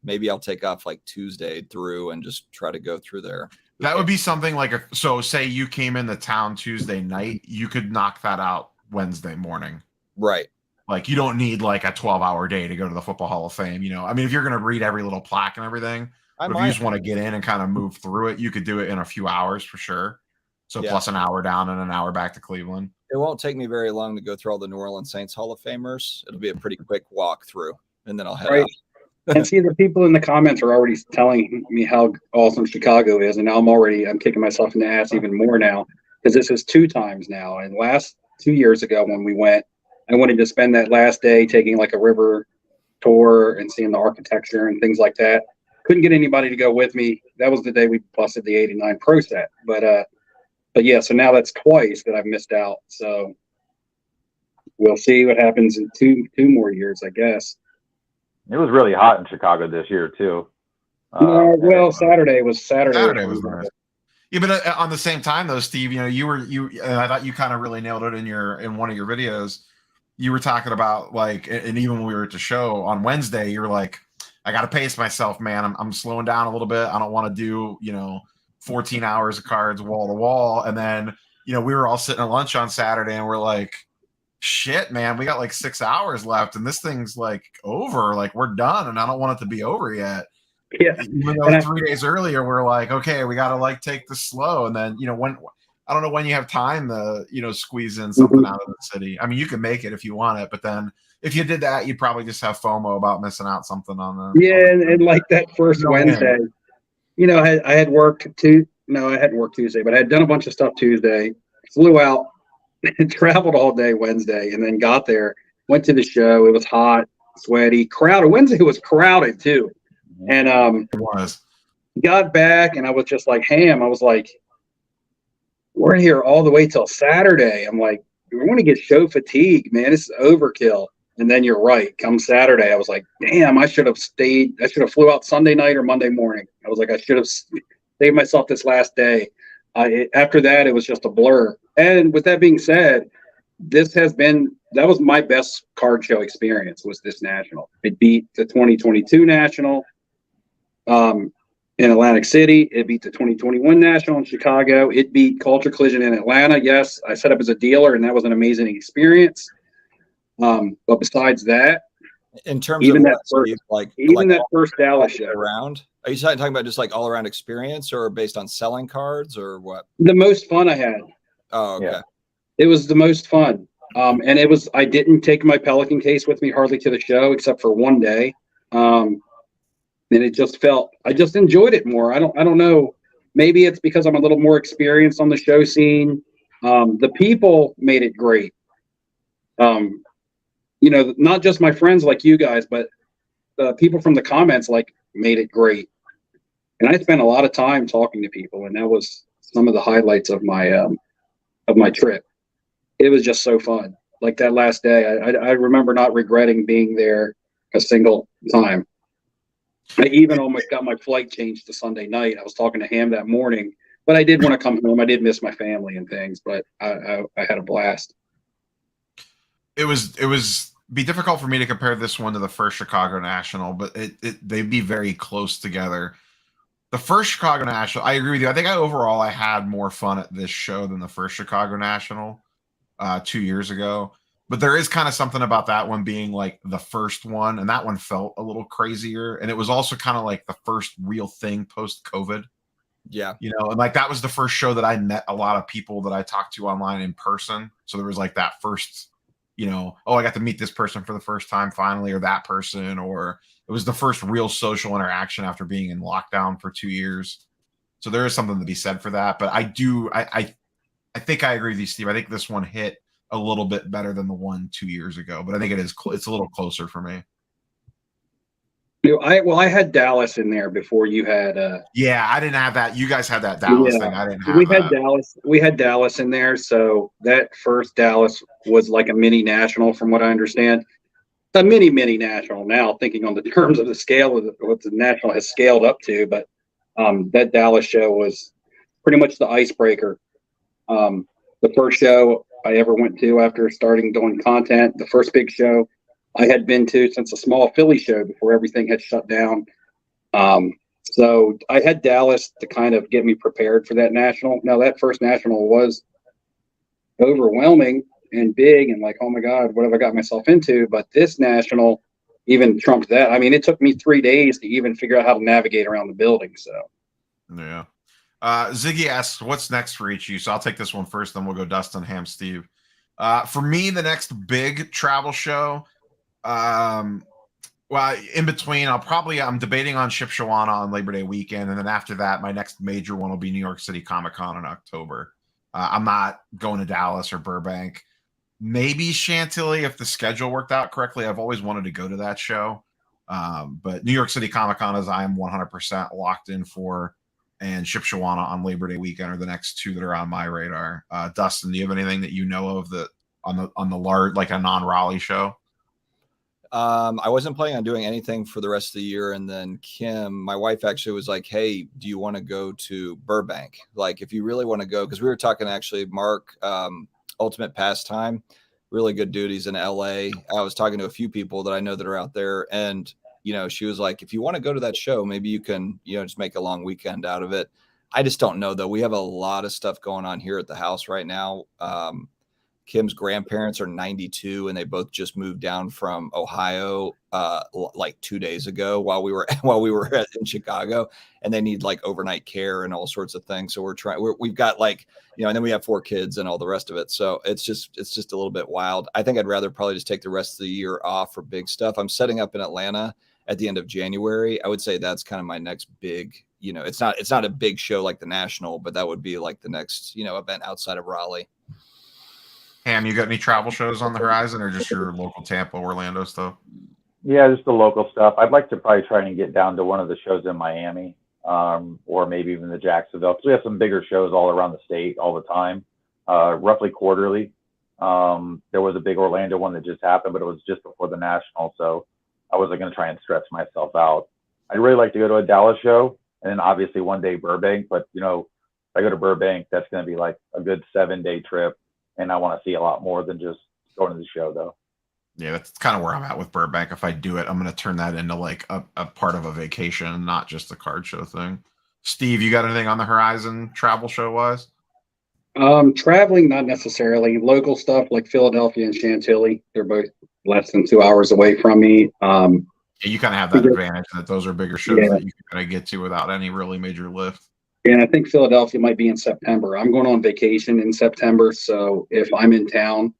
maybe I'll take off like Tuesday through and just try to go through there. That would be something like so say you came into town Tuesday night, you could knock that out Wednesday morning. Right. Like, you don't need like a 12-hour day to go to the Football Hall of Fame. I mean, if you're going to read every little plaque and everything, but if you just want to get in and kind of move through it, you could do it in a few hours for sure. So plus an hour down and an hour back to Cleveland. It won't take me very long to go through all the New Orleans Saints Hall of Famers. It'll be a pretty quick walk through, and then I'll head out. And see, the people in the comments are already telling me how awesome Chicago is, and now I'm kicking myself in the ass even more now, because this is 2 times now. And last 2 years ago when we went, I wanted to spend that last day taking like a river tour and seeing the architecture and things like that. Couldn't get anybody to go with me. That was the day we busted the '89 Pro Set. But yeah, so now that's twice that I've missed out. So we'll see what happens in two more years, I guess. It was really hot in Chicago this year too. Saturday was nice. Yeah, but on the same time though, Steve, I thought you kind of really nailed it in one of your videos. You were talking about like, and even when we were at the show on Wednesday, you were like, I got to pace myself, man. I'm slowing down a little bit. I don't want to do, 14 hours of cards wall to wall. And then, we were all sitting at lunch on Saturday and we're like, shit, man, we got like 6 hours left and this thing's like over, like we're done. And I don't want it to be over yet. Yeah. Even though 3 days earlier, we're like, okay, we got to like take this slow. And then, when, I don't know when you have time to, squeeze in something out of the city. I mean, you can make it if you want it, but then if you did that, you'd probably just have FOMO about missing out something on the. Yeah. And like that first Wednesday, I had worked I hadn't worked Tuesday, but I had done a bunch of stuff Tuesday, flew out, traveled all day Wednesday, and then got there, went to the show. It was hot, sweaty, crowded. Wednesday was crowded too. And it was. Got back and I was just like ham. I was like, we're here all the way till Saturday. I'm like, we're going to get show fatigue, man. This is overkill. And then you're right. Come Saturday, I was like, damn, I should have stayed. I should have flew out Sunday night or Monday morning. I was like, I should have saved myself this last day. After that, it was just a blur. And with that being said, that was my best card show experience, was this national. It beat the 2022 national in Atlantic City. It beat the 2021 national in Chicago. It beat Culture Collision in Atlanta. Yes, I set up as a dealer, and that was an amazing experience. But besides that, in terms even of that first Dallas show around, are you talking about just like all around experience, or based on selling cards, or what? The most fun I had. Oh, okay. Yeah. It was the most fun. And I didn't take my Pelican case with me hardly to the show except for one day. And it just I just enjoyed it more. I don't know. Maybe it's because I'm a little more experienced on the show scene. The people made it great. You know, not just my friends like you guys, but the people from the comments like made it great. And I spent a lot of time talking to people, and that was some of the highlights of my trip. It was just so fun. Like that last day, I remember not regretting being there a single time. I even almost got my flight changed to Sunday night. I was talking to Ham that morning, but I did want to come home. I did miss my family and things, but I had a blast. It was be difficult for me to compare this one to the first Chicago National, but they'd be very close together. The first Chicago National, I agree with you. I think overall I had more fun at this show than the first Chicago National 2 years ago. But there is kind of something about that one being like the first one, and that one felt a little crazier. And it was also kind of like the first real thing post-COVID. Yeah. You know, and like that was the first show that I met a lot of people that I talked to online in person. So there was like that first, you know, oh, I got to meet this person for the first time finally, or that person, or it was the first real social interaction after being in lockdown for 2 years. So there is something to be said for that. But I think I agree with you, Steve. I think this one hit a little bit better than the one 2 years ago, but I think it's a little closer for me. You know, I had Dallas in there before you had. Yeah, I didn't have that. You guys had that Dallas thing. I didn't have we had that. Dallas. We had Dallas in there, so that first Dallas was like a mini national, from what I understand. A mini national now, thinking on the terms of the scale of what the national has scaled up to, but that Dallas show was pretty much the icebreaker. The first show I ever went to after starting doing content, the first big show I had been to since a small Philly show before everything had shut down. So I had Dallas to kind of get me prepared for that national. Now that first national was overwhelming and big and like, oh my God, what have I got myself into? But this national even trumped that. I mean, it took me 3 days to even figure out how to navigate around the building. So yeah. Ziggy asks, what's next for each of you? So I'll take this one first, then we'll go Dustin, Ham, Steve. For me, the next big travel show, well, in between, I'm debating on Shipshewana on Labor Day weekend. And then after that, my next major one will be New York City Comic Con in October. I'm not going to Dallas or Burbank. Maybe Chantilly if the schedule worked out correctly. I've always wanted to go to that show. But New York City Comic Con is I am 100% locked in for, and Shipshewana on Labor Day weekend are the next two that are on my radar. Dustin, do you have anything that you know of that on the large, like a non-Raleigh show? I wasn't planning on doing anything for the rest of the year. And then Kim, my wife, actually was like, hey, do you want to go to Burbank? Like, if you really want to go, because we were talking actually, Mark, Ultimate Pastime, really good dude. He's in LA. I was talking to a few people that I know that are out there. And, you know, she was like, if you want to go to that show, maybe you can, you know, just make a long weekend out of it. I just don't know, though. We have a lot of stuff going on here at the house right now. Kim's grandparents are 92 and they both just moved down from Ohio like 2 days ago while we were in Chicago, and they need like overnight care and all sorts of things. So we've got like, you know, and then we have 4 kids and all the rest of it. So it's just a little bit wild. I think I'd rather probably just take the rest of the year off for big stuff. I'm setting up in Atlanta at the end of January. I would say that's kind of my next big, you know, it's not a big show like the National, but that would be like the next, you know, event outside of Raleigh. Ham, you got any travel shows on the horizon, or just your local Tampa, Orlando stuff? Yeah, just the local stuff. I'd like to probably try and get down to one of the shows in Miami, or maybe even the Jacksonville, because we have some bigger shows all around the state all the time, roughly quarterly. There was a big Orlando one that just happened, but it was just before the National, so I wasn't going to try and stretch myself out. I'd really like to go to a Dallas show, and then obviously one day Burbank, but, you know, if I go to Burbank, that's going to be like a good 7-day trip. And I want to see a lot more than just going to the show, though. Yeah, that's kind of where I'm at with Burbank. If I do it, I'm going to turn that into like a part of a vacation, not just a card show thing. Steve, you got anything on the horizon travel show wise? Traveling, not necessarily. Local stuff like Philadelphia and Chantilly, they're both less than 2 hours away from me. Yeah, you kind of have that advantage that those are bigger shows that you can kind of get to without any really major lift. And I think Philadelphia might be in September. I'm going on vacation in September, so if I'm in town,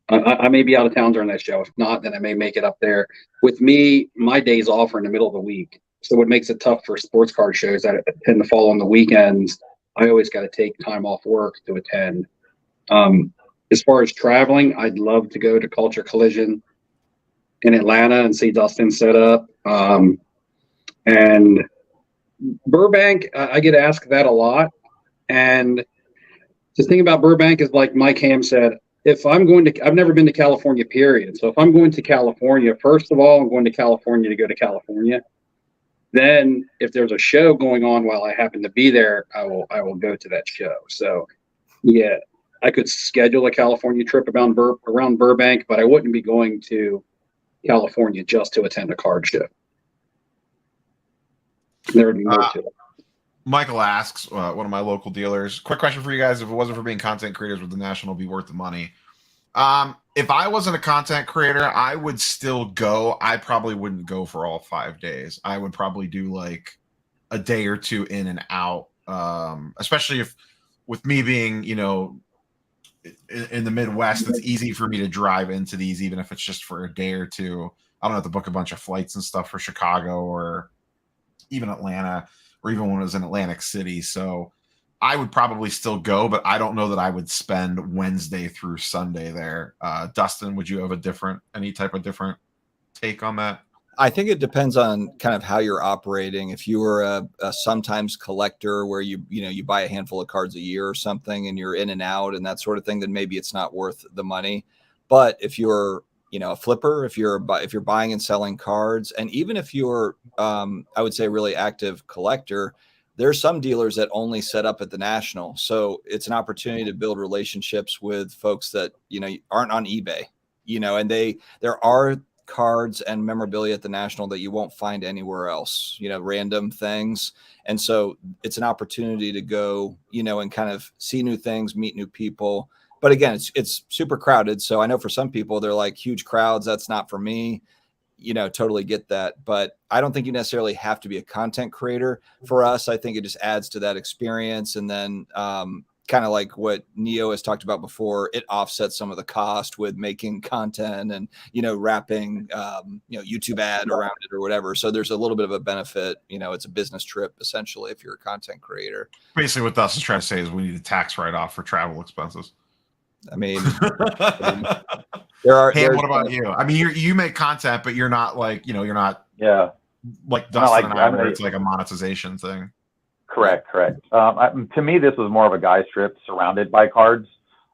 I may be out of town during that show. If not, then I may make it up there. With me, my days off are in the middle of the week, so what makes it tough for sports card shows that tend to fall on the weekends, I always got to take time off work to attend. As far as traveling, I'd love to go to Culture Collision in Atlanta and see Dustin set up. And Burbank, I get asked that a lot. And the thing about Burbank is, like Mike Ham said, if I'm going to, I've never been to California, period. So if I'm going to California, first of all, I'm going to California to go to California. Then if there's a show going on while I happen to be there, I will go to that show. So yeah, I could schedule a California trip around Burbank, but I wouldn't be going to California just to attend a card show. There would be more to it. Michael asks, one of my local dealers, quick question for you guys. If it wasn't for being content creators, would the National be worth the money? If I wasn't a content creator, I would still go. I probably wouldn't go for all 5 days. I would probably do like a day or two in and out, especially if with me being, you know, in the Midwest, it's easy for me to drive into these, even if it's just for a day or two. I don't have to book a bunch of flights and stuff for Chicago or even Atlanta, or even when it was in Atlantic City. So I would probably still go, but I don't know that I would spend Wednesday through Sunday there. Dustin, would you have any type of different take on that? I think it depends on kind of how you're operating. If you were a sometimes collector where you buy a handful of cards a year or something and you're in and out and that sort of thing, then maybe it's not worth the money. But if you're, a flipper, if you're buying and selling cards, and even if you're, I would say, a really active collector, there's some dealers that only set up at the National. So it's an opportunity to build relationships with folks that, aren't on eBay, and there are cards and memorabilia at the National that you won't find anywhere else, random things. And so it's an opportunity to go, and kind of see new things, meet new people. But again, it's super crowded. So I know for some people, they're like huge crowds. That's not for me. Totally get that. But I don't think you necessarily have to be a content creator. For us, I think it just adds to that experience. And then kind of like what Neo has talked about before, it offsets some of the cost with making content and, wrapping, YouTube ad around it or whatever. So there's a little bit of a benefit. It's a business trip, essentially, if you're a content creator. Basically, what Dustin's trying to say is we need a tax write-off for travel expenses. I mean, What about you? I mean, you make content, but you're not like, you're not like Dustin and I, where it's like a monetization thing. Correct. To me, this was more of a guy's trip surrounded by cards.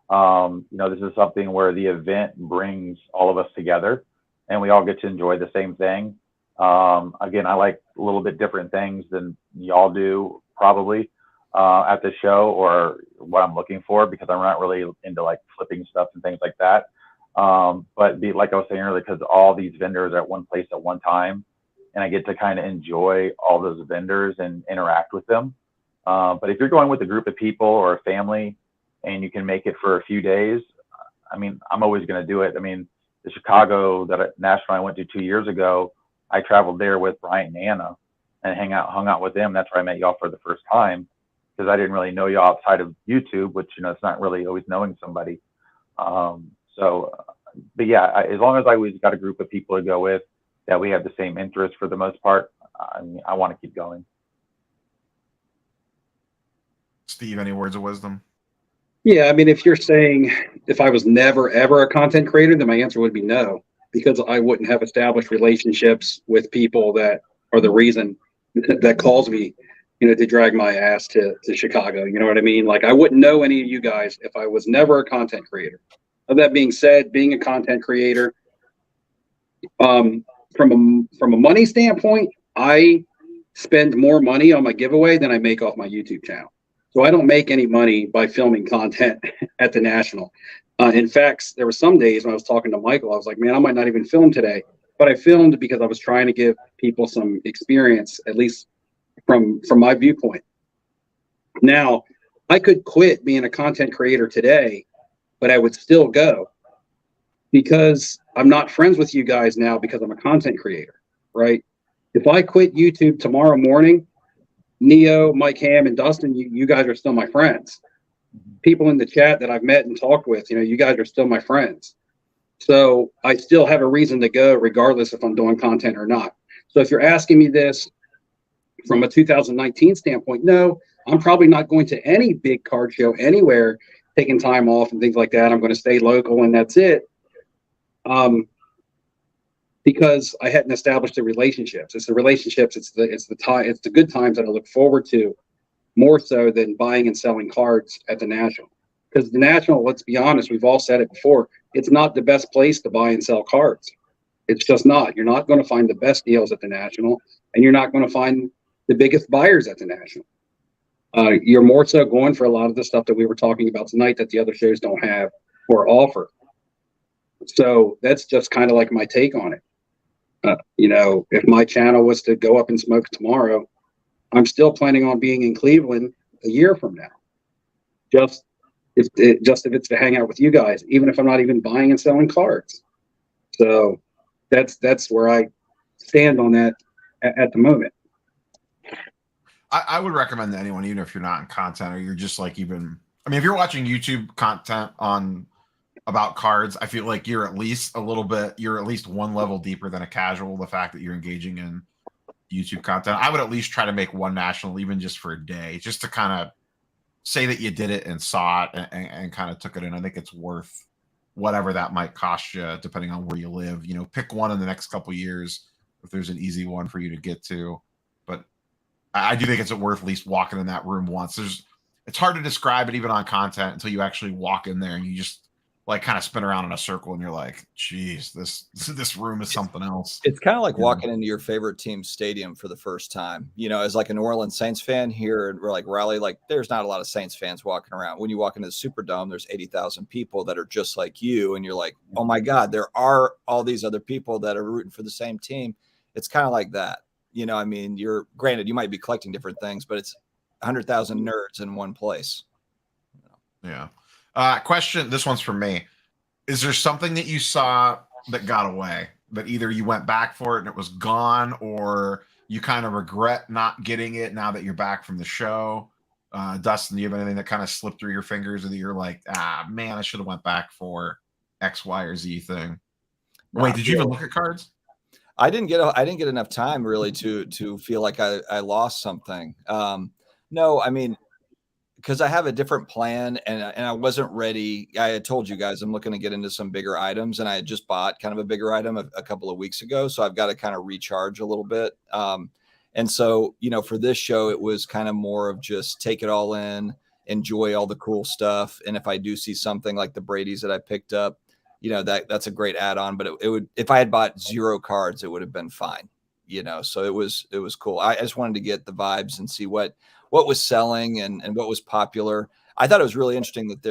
This is something where the event brings all of us together and we all get to enjoy the same thing. Again, I like a little bit different things than y'all do probably at the show, or what I'm looking for, because I'm not really into like flipping stuff and things like that. But like I was saying earlier, because all these vendors are at one place at one time, and I get to kind of enjoy all those vendors and interact with them. But if you're going with a group of people or a family and you can make it for a few days, I mean, I'm always going to do it. I mean, the Chicago National I went to 2 years ago, I traveled there with Brian and Anna and hung out with them. That's where I met y'all for the first time, because I didn't really know y'all outside of YouTube, which, it's not really always knowing somebody. But yeah, as long as I always got a group of people to go with that we have the same interest for the most part, I want to keep going. Steve, any words of wisdom? Yeah, I mean, if you're saying if I was never, ever a content creator, then my answer would be no, because I wouldn't have established relationships with people that are the reason that calls me, to drag my ass to Chicago. You know what I mean? Like, I wouldn't know any of you guys if I was never a content creator. Of that being said, being a content creator, from a money standpoint, I spend more money on my giveaway than I make off my YouTube channel. So I don't make any money by filming content at the National. In fact, there were some days when I was talking to Michael, I was like, man, I might not even film today. But I filmed because I was trying to give people some experience, at least from my viewpoint. Now, I could quit being a content creator today, but I would still go, because I'm not friends with you guys now because I'm a content creator, right? If I quit YouTube tomorrow morning, Neo, Mike Ham, and Dustin, you guys are still my friends. People in the chat that I've met and talked with, you guys are still my friends. So I still have a reason to go regardless if I'm doing content or not. So if you're asking me this from a 2019 standpoint, no, I'm probably not going to any big card show anywhere taking time off and things like that. I'm going to stay local and that's it. Because I hadn't established the relationships. It's the relationships. It's the good times that I look forward to more so than buying and selling cards at the National. Because the National, let's be honest, we've all said it before, it's not the best place to buy and sell cards. It's just not. You're not going to find the best deals at the National, and you're not going to find the biggest buyers at the National. You're more so going for a lot of the stuff that we were talking about tonight that the other shows don't have or offer. So that's just kind of like my take on it. If my channel was to go up in smoke tomorrow, I'm still planning on being in Cleveland a year from now. Just if it's to hang out with you guys, even if I'm not even buying and selling cards. So that's where I stand on that at the moment. I would recommend to anyone, even if you're not in content or you're just like if you're watching YouTube content about cards, I feel like you're at least one level deeper than a casual. The fact that you're engaging in YouTube content, I would at least try to make one national, even just for a day, just to kind of say that you did it and saw it and kind of took it in. I think it's worth whatever that might cost you, depending on where you live. Pick one in the next couple of years if there's an easy one for you to get to. But I do think it's worth at least walking in that room once. It's hard to describe it even on content until you actually walk in there and you just like kind of spin around in a circle and you're like, geez, this room is something else. It's kind of like walking into your favorite team's stadium for the first time. As like a New Orleans Saints fan here, we're like Raleigh, like there's not a lot of Saints fans walking around. When you walk into the Superdome, there's 80,000 people that are just like you. And you're like, oh my God, there are all these other people that are rooting for the same team. It's kind of like that. You're granted, you might be collecting different things, but it's 100,000 nerds in one place. Yeah. Question. This one's for me. Is there something that you saw that got away that either you went back for it and it was gone, or you kind of regret not getting it now that you're back from the show? Dustin, do you have anything that kind of slipped through your fingers, or that you're like, man, I should have went back for X, Y, or Z thing? Wait, did you even look at cards? I didn't get enough time really to feel like I lost something. No, because I have a different plan and I wasn't ready. I had told you guys I'm looking to get into some bigger items, and I had just bought kind of a bigger item a couple of weeks ago. So I've got to kind of recharge a little bit. And so, for this show, it was kind of more of just take it all in, enjoy all the cool stuff. And if I do see something like the Brady's that I picked up, that's a great add-on, but it would, if I had bought 0 cards, it would have been fine, so it was cool. I just wanted to get the vibes and see what was selling and what was popular. I thought it was really interesting that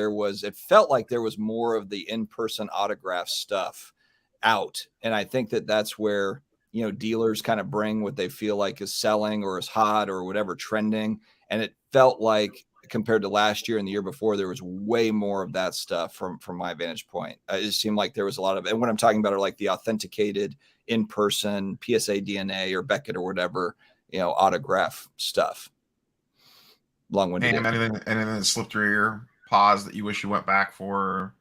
it felt like there was more of the in-person autograph stuff out. And I think that's where, dealers kind of bring what they feel like is selling or is hot or whatever trending. And it felt like compared to last year and the year before, there was way more of that stuff from my vantage point. It just seemed like there was a lot of, and what I'm talking about are like the authenticated in-person PSA DNA or Beckett or whatever, autograph stuff. Long-winded. Anything that slipped through your pause that you wish you went back for?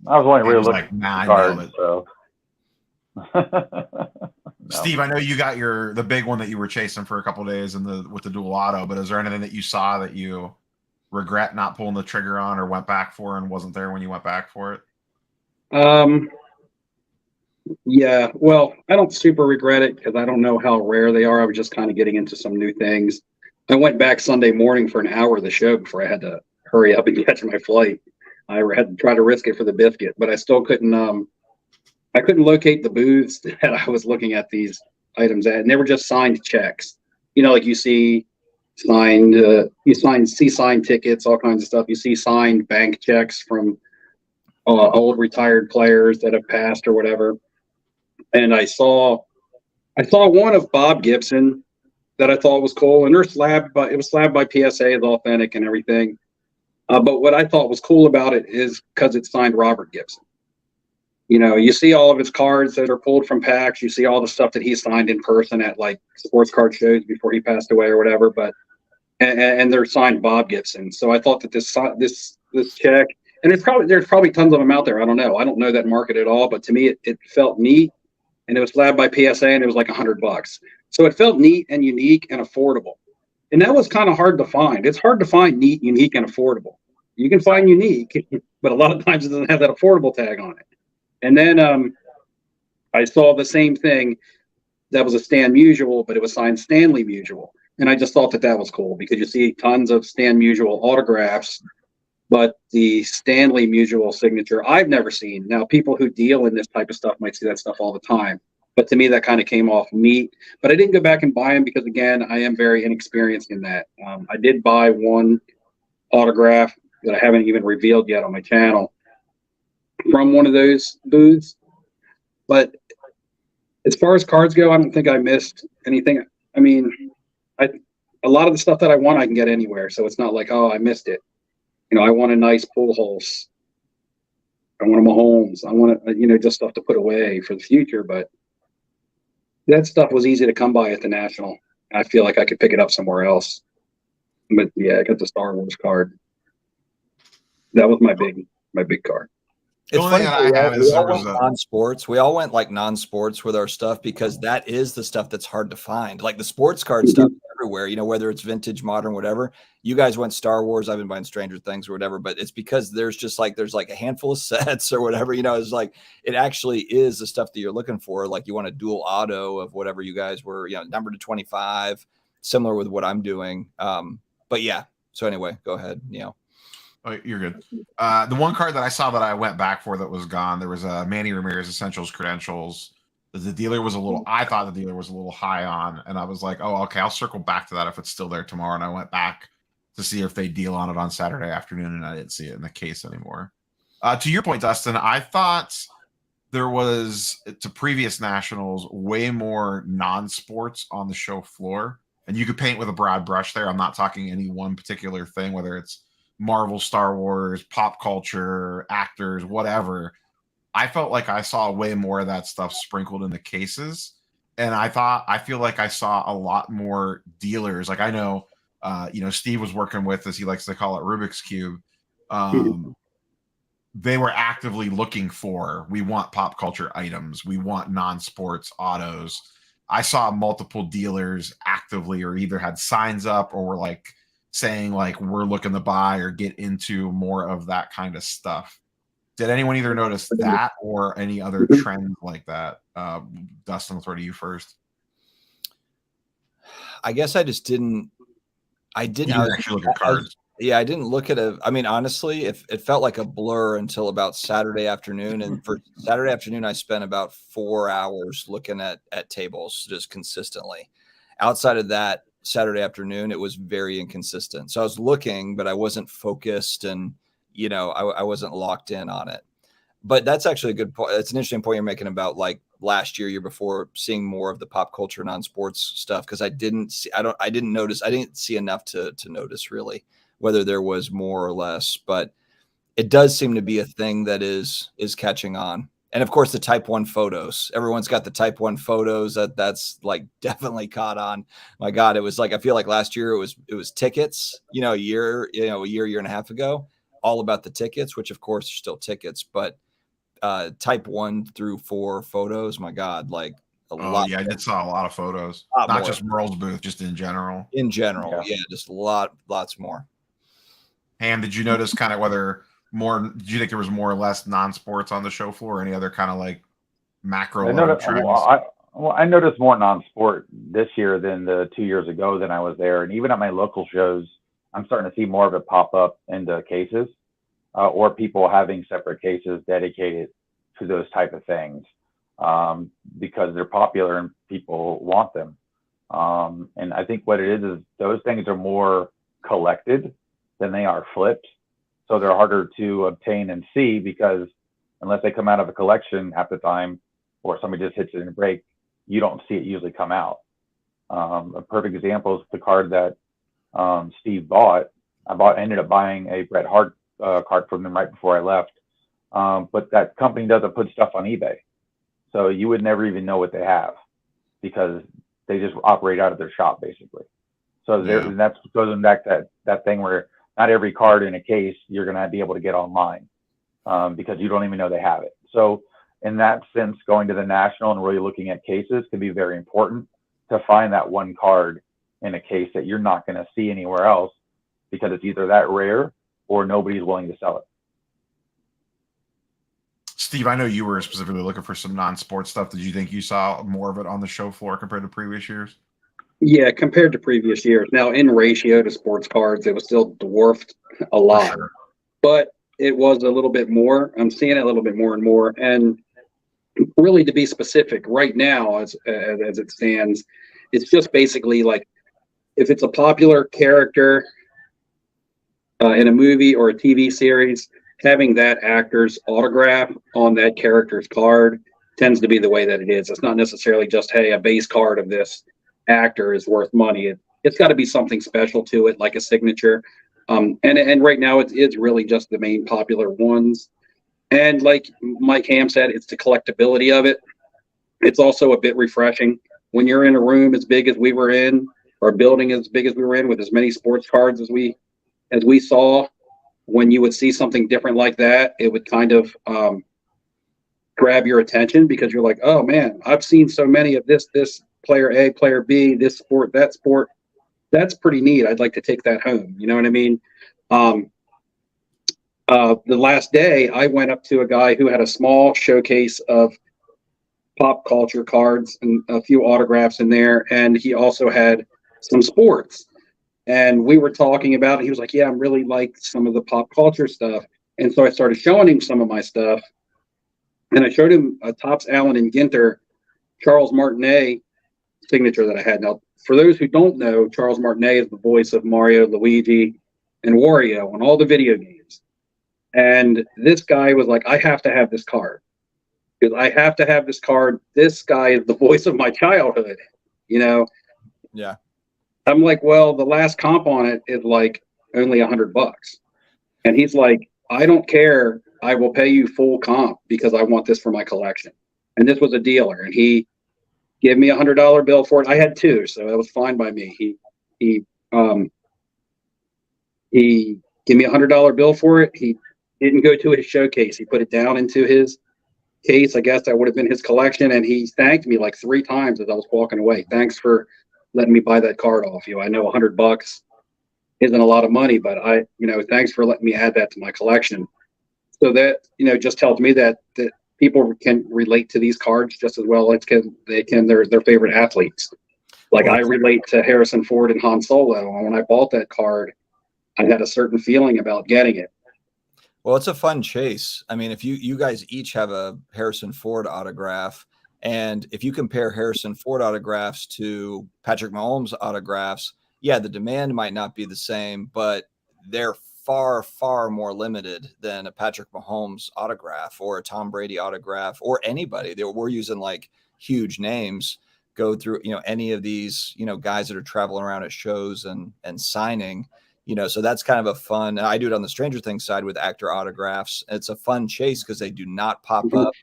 I was only really looking at cards, so. No. Steve, I know you got the big one that you were chasing for a couple of days with the dual auto, but is there anything that you saw that you regret not pulling the trigger on or went back for and wasn't there when you went back for it? Yeah, well, I don't super regret it because I don't know how rare they are. I was just kind of getting into some new things. I went back Sunday morning for an hour of the show before I had to hurry up and catch my flight. I had to try to risk it for the biscuit, but I still couldn't. I couldn't locate the booths that I was looking at these items at, and they were just signed checks. Like you see signed, see signed tickets, all kinds of stuff. You see signed bank checks from old retired players that have passed or whatever. And I saw one of Bob Gibson that I thought was cool, and it was slabbed by PSA, it's authentic and everything. But what I thought was cool about it is because it's signed Robert Gibson. You see all of his cards that are pulled from packs. You see all the stuff that he signed in person at like sports card shows before he passed away or whatever. But and they're signed Bob Gibson. So I thought that this check, and there's probably tons of them out there. I don't know. I don't know that market at all. But to me, it felt neat, and it was slabbed by PSA, and it was like $100. So it felt neat and unique and affordable. And that was kind of hard to find. It's hard to find neat, unique, and affordable. You can find unique, but a lot of times it doesn't have that affordable tag on it. And then I saw the same thing that was a Stan Musial, but it was signed Stanley Musial. And I just thought that was cool because you see tons of Stan Musial autographs, but the Stanley Musial signature I've never seen. Now, people who deal in this type of stuff might see that stuff all the time. But to me, that kind of came off neat. But I didn't go back and buy them because, again, I am very inexperienced in that. I did buy one autograph that I haven't even revealed yet on my channel from one of those booths. But as far as cards go, I don't think I missed anything. I mean, a lot of the stuff that I want, I can get anywhere. So it's not like, oh, I missed it. You know, I want a nice Pujols. I want a Mahomes. I want just stuff to put away for the future. But that stuff was easy to come by at the National. I feel like I could pick it up somewhere else. But yeah, I got the Star Wars card. That was my big card. It's funny we all went non-sports. We all went like non-sports with our stuff because that is the stuff that's hard to find. Like the sports card stuff everywhere, whether it's vintage, modern, whatever. You guys went Star Wars. I've been buying Stranger Things or whatever, but it's because there's like a handful of sets or whatever, it's like, it actually is the stuff that you're looking for. Like you want a dual auto of whatever you guys were, numbered to 25, similar with what I'm doing. But yeah. So anyway, go ahead. Oh, you're good. The one card that I saw that I went back for that was gone, there was a Manny Ramirez Essentials Credentials. The dealer was I thought the dealer was a little high on, and I was like, oh, okay, I'll circle back to that if it's still there tomorrow. And I went back to see if they deal on it on Saturday afternoon, and I didn't see it in the case anymore. To your point, Dustin, I thought there was, to previous Nationals, way more non-sports on the show floor, and you could paint with a broad brush there. I'm not talking any one particular thing, whether it's Marvel, Star Wars, pop culture, actors, whatever. I felt like I saw way more of that stuff sprinkled in the cases. And I feel like I saw a lot more dealers. Like I know, Steve was working with, as he likes to call it, Rubik's Cube. They were actively looking for, we want pop culture items. We want non-sports autos. I saw multiple dealers actively or either had signs up or were like, saying like we're looking to buy or get into more of that kind of stuff. Did anyone either notice that or any other trend like that? Dustin, I'll throw to you first. I guess I just didn't. I didn't actually look at cards. I didn't look at I mean, honestly, it felt like a blur until about Saturday afternoon. And for Saturday afternoon, I spent about 4 hours looking at tables just consistently. Outside of that, Saturday afternoon, it was very inconsistent. So I was looking, but I wasn't focused and, I wasn't locked in on it. But that's actually a good point. It's an interesting point you're making about like last year before, seeing more of the pop culture, non-sports stuff. Cause I didn't see enough to notice really whether there was more or less, but it does seem to be a thing that is catching on. And of course, the Type 1 photos. Everyone's got the Type 1 photos. That's like definitely caught on. My God, it was like, I feel like last year it was tickets. A year and a half ago, all about the tickets, which of course are still tickets. But Type 1 through 4 photos. My God, like a lot. Yeah, I did saw a lot of photos. Not just Merle's booth, just in general. Yeah, just lots more. And did you notice kind of whether more, do you think there was more or less non-sports on the show floor or any other kind of like macro trends? I noticed more non-sport this year than the 2 years ago than I was there. And even at my local shows, I'm starting to see more of it pop up into cases or people having separate cases dedicated to those type of things because they're popular and people want them. And I think what it is those things are more collected than they are flipped. So they're harder to obtain and see because unless they come out of a collection half the time or somebody just hits it in a break, you don't see it usually come out. A perfect example is the card that Steve bought. I ended up buying a Bret Hart card from them right before I left. But that company doesn't put stuff on eBay. So you would never even know what they have because they just operate out of their shop basically. So and that's goes back to that thing where not every card in a case you're going to be able to get online because you don't even know they have it. So in that sense, going to the National and really looking at cases can be very important to find that one card in a case that you're not going to see anywhere else because it's either that rare or nobody's willing to sell it. Steve, I know you were specifically looking for some non-sports stuff. Did you think you saw more of it on the show floor compared to previous years? Yeah, compared to previous years. Now, in ratio to sports cards, it was still dwarfed a lot, Sure. but it was a little bit more. I'm seeing it a little bit more and more. And really, to be specific, right now, as it stands, it's just basically like if it's a popular character in a movie or a TV series, having that actor's autograph on that character's card tends to be the way that it is. It's not necessarily just, hey, a base card of this actor is worth money. It's got to be something special to it, like a signature. And right now, it's really just the main popular ones. And like Mike Ham said, it's the collectability of it. It's also a bit refreshing when you're in a room as big as we were in, or a building as big as we were in, with as many sports cards as we saw. When you would see something different like that, it would kind of grab your attention, because you're like, oh man, I've seen so many of this player A, player B, this sport, that sport. That's pretty neat. I'd like to take that home. You know what I mean? The last day, I went up to a guy who had a small showcase of pop culture cards and a few autographs in there, and he also had some sports. And we were talking about it. He was like, yeah, I'm really like some of the pop culture stuff. And so I started showing him some of my stuff. And I showed him a Topps Allen and Ginter Charles Martinet signature that I had. Now, for those who don't know, Charles Martinet is the voice of Mario, Luigi, and Wario on all the video games. And this guy was like, I have to have this card. Because I have to have this card. This guy is the voice of my childhood, you know? Yeah. I'm like, well, the last comp on it is like only $100. And he's like, I don't care. I will pay you full comp because I want this for my collection. And this was a dealer, and he gave me $100 bill for it. I had two, so that was fine by me. He gave me $100 bill for it. He didn't go to his showcase. He put it down into his case. I guess that would have been his collection. And he thanked me like 3 times as I was walking away. Thanks for letting me buy that card off you. I know $100 isn't a lot of money, but thanks for letting me add that to my collection. So that, just tells me that people can relate to these cards just as well as they can their favorite athletes. Like, I relate to Harrison Ford and Han Solo. And when I bought that card, I had a certain feeling about getting it. Well, it's a fun chase. I mean, if you guys each have a Harrison Ford autograph, and if you compare Harrison Ford autographs to Patrick Mahomes autographs, yeah, the demand might not be the same, but they're far, far more limited than a Patrick Mahomes autograph or a Tom Brady autograph or anybody. We're using like huge names. Go through, any of these, guys that are traveling around at shows and signing. So that's kind of a fun. I do it on the Stranger Things side with actor autographs. It's a fun chase because they do not pop up.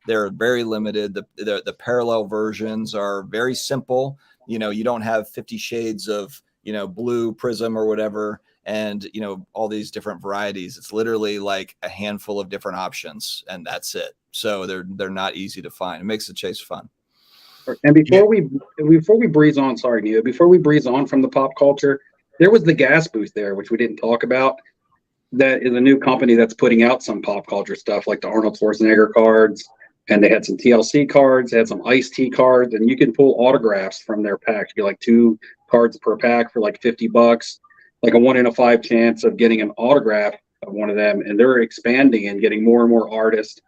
They're very limited. The parallel versions are very simple. You don't have 50 shades of, blue prism or whatever, and, all these different varieties. It's literally like a handful of different options, and that's it. So they're not easy to find. It makes the chase fun. And before we breeze on, sorry, Neo, before we breeze on from the pop culture, there was the gas booth there, which we didn't talk about. That is a new company that's putting out some pop culture stuff, like the Arnold Schwarzenegger cards, and they had some TLC cards, they had some Ice-T cards, and you can pull autographs from their packs. You get like 2 cards per pack for like $50, like a 1 in a 5 chance of getting an autograph of one of them. And they're expanding and getting more and more artists